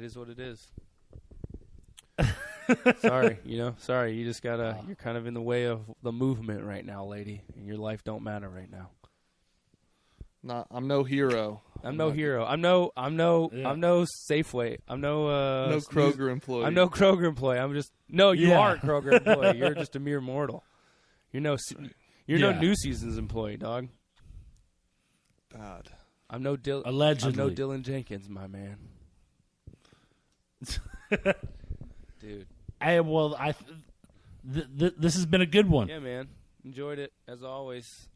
is what it is. Sorry, you just gotta, you're kind of in the way of the movement right now, lady, and your life don't matter right now. I'm no hero. I'm no hero. I'm no Safeway. I'm no Kroger employee. I'm no Kroger employee. I'm just you are a Kroger employee. You're just a mere mortal. You're no New Seasons employee, dog. God. I'm no Allegedly. I'm no Dylan Jenkins, my man. Dude. This has been a good one. Yeah, man. Enjoyed it as always.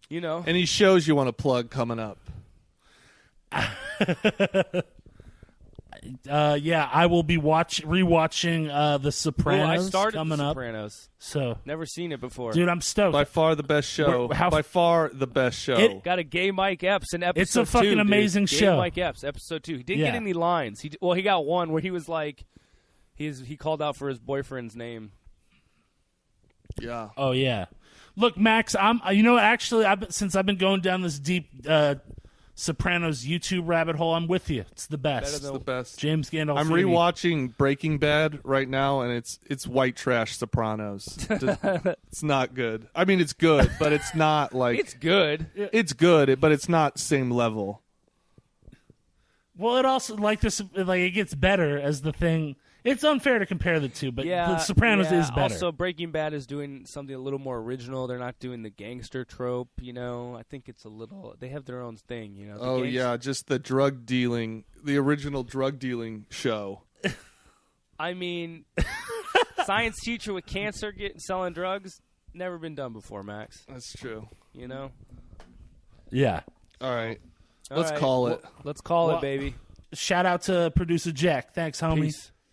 Any shows you want to plug coming up? I will be rewatching The Sopranos. I started coming The up. Sopranos. So never seen it before, dude. I'm stoked. By far the best show. By far the best show. Got a gay Mike Epps in episode 2. It's a fucking amazing show. Gay Mike Epps, episode 2. He didn't get any lines. He got one where he was like, he called out for his boyfriend's name. Yeah. Oh yeah. Look, Max, since I've been going down this deep Sopranos YouTube rabbit hole, I'm with you. It's the best. It's the best. James Gandolfini. I'm rewatching Breaking Bad right now, and it's white trash Sopranos. It's not good. I mean, it's good, but it's not like it's good. It's good, but it's not same level. Well, it also it gets better as the thing. It's unfair to compare the two, but The Sopranos is better. Also, Breaking Bad is doing something a little more original. They're not doing the gangster trope, I think it's a little... They have their own thing, just the drug dealing, the original drug dealing show. I mean, science teacher with cancer selling drugs, never been done before, Max. That's true. Yeah. All right. Let's call it. Let's call it, baby. Shout out to producer Jack. Thanks, homie. Peace.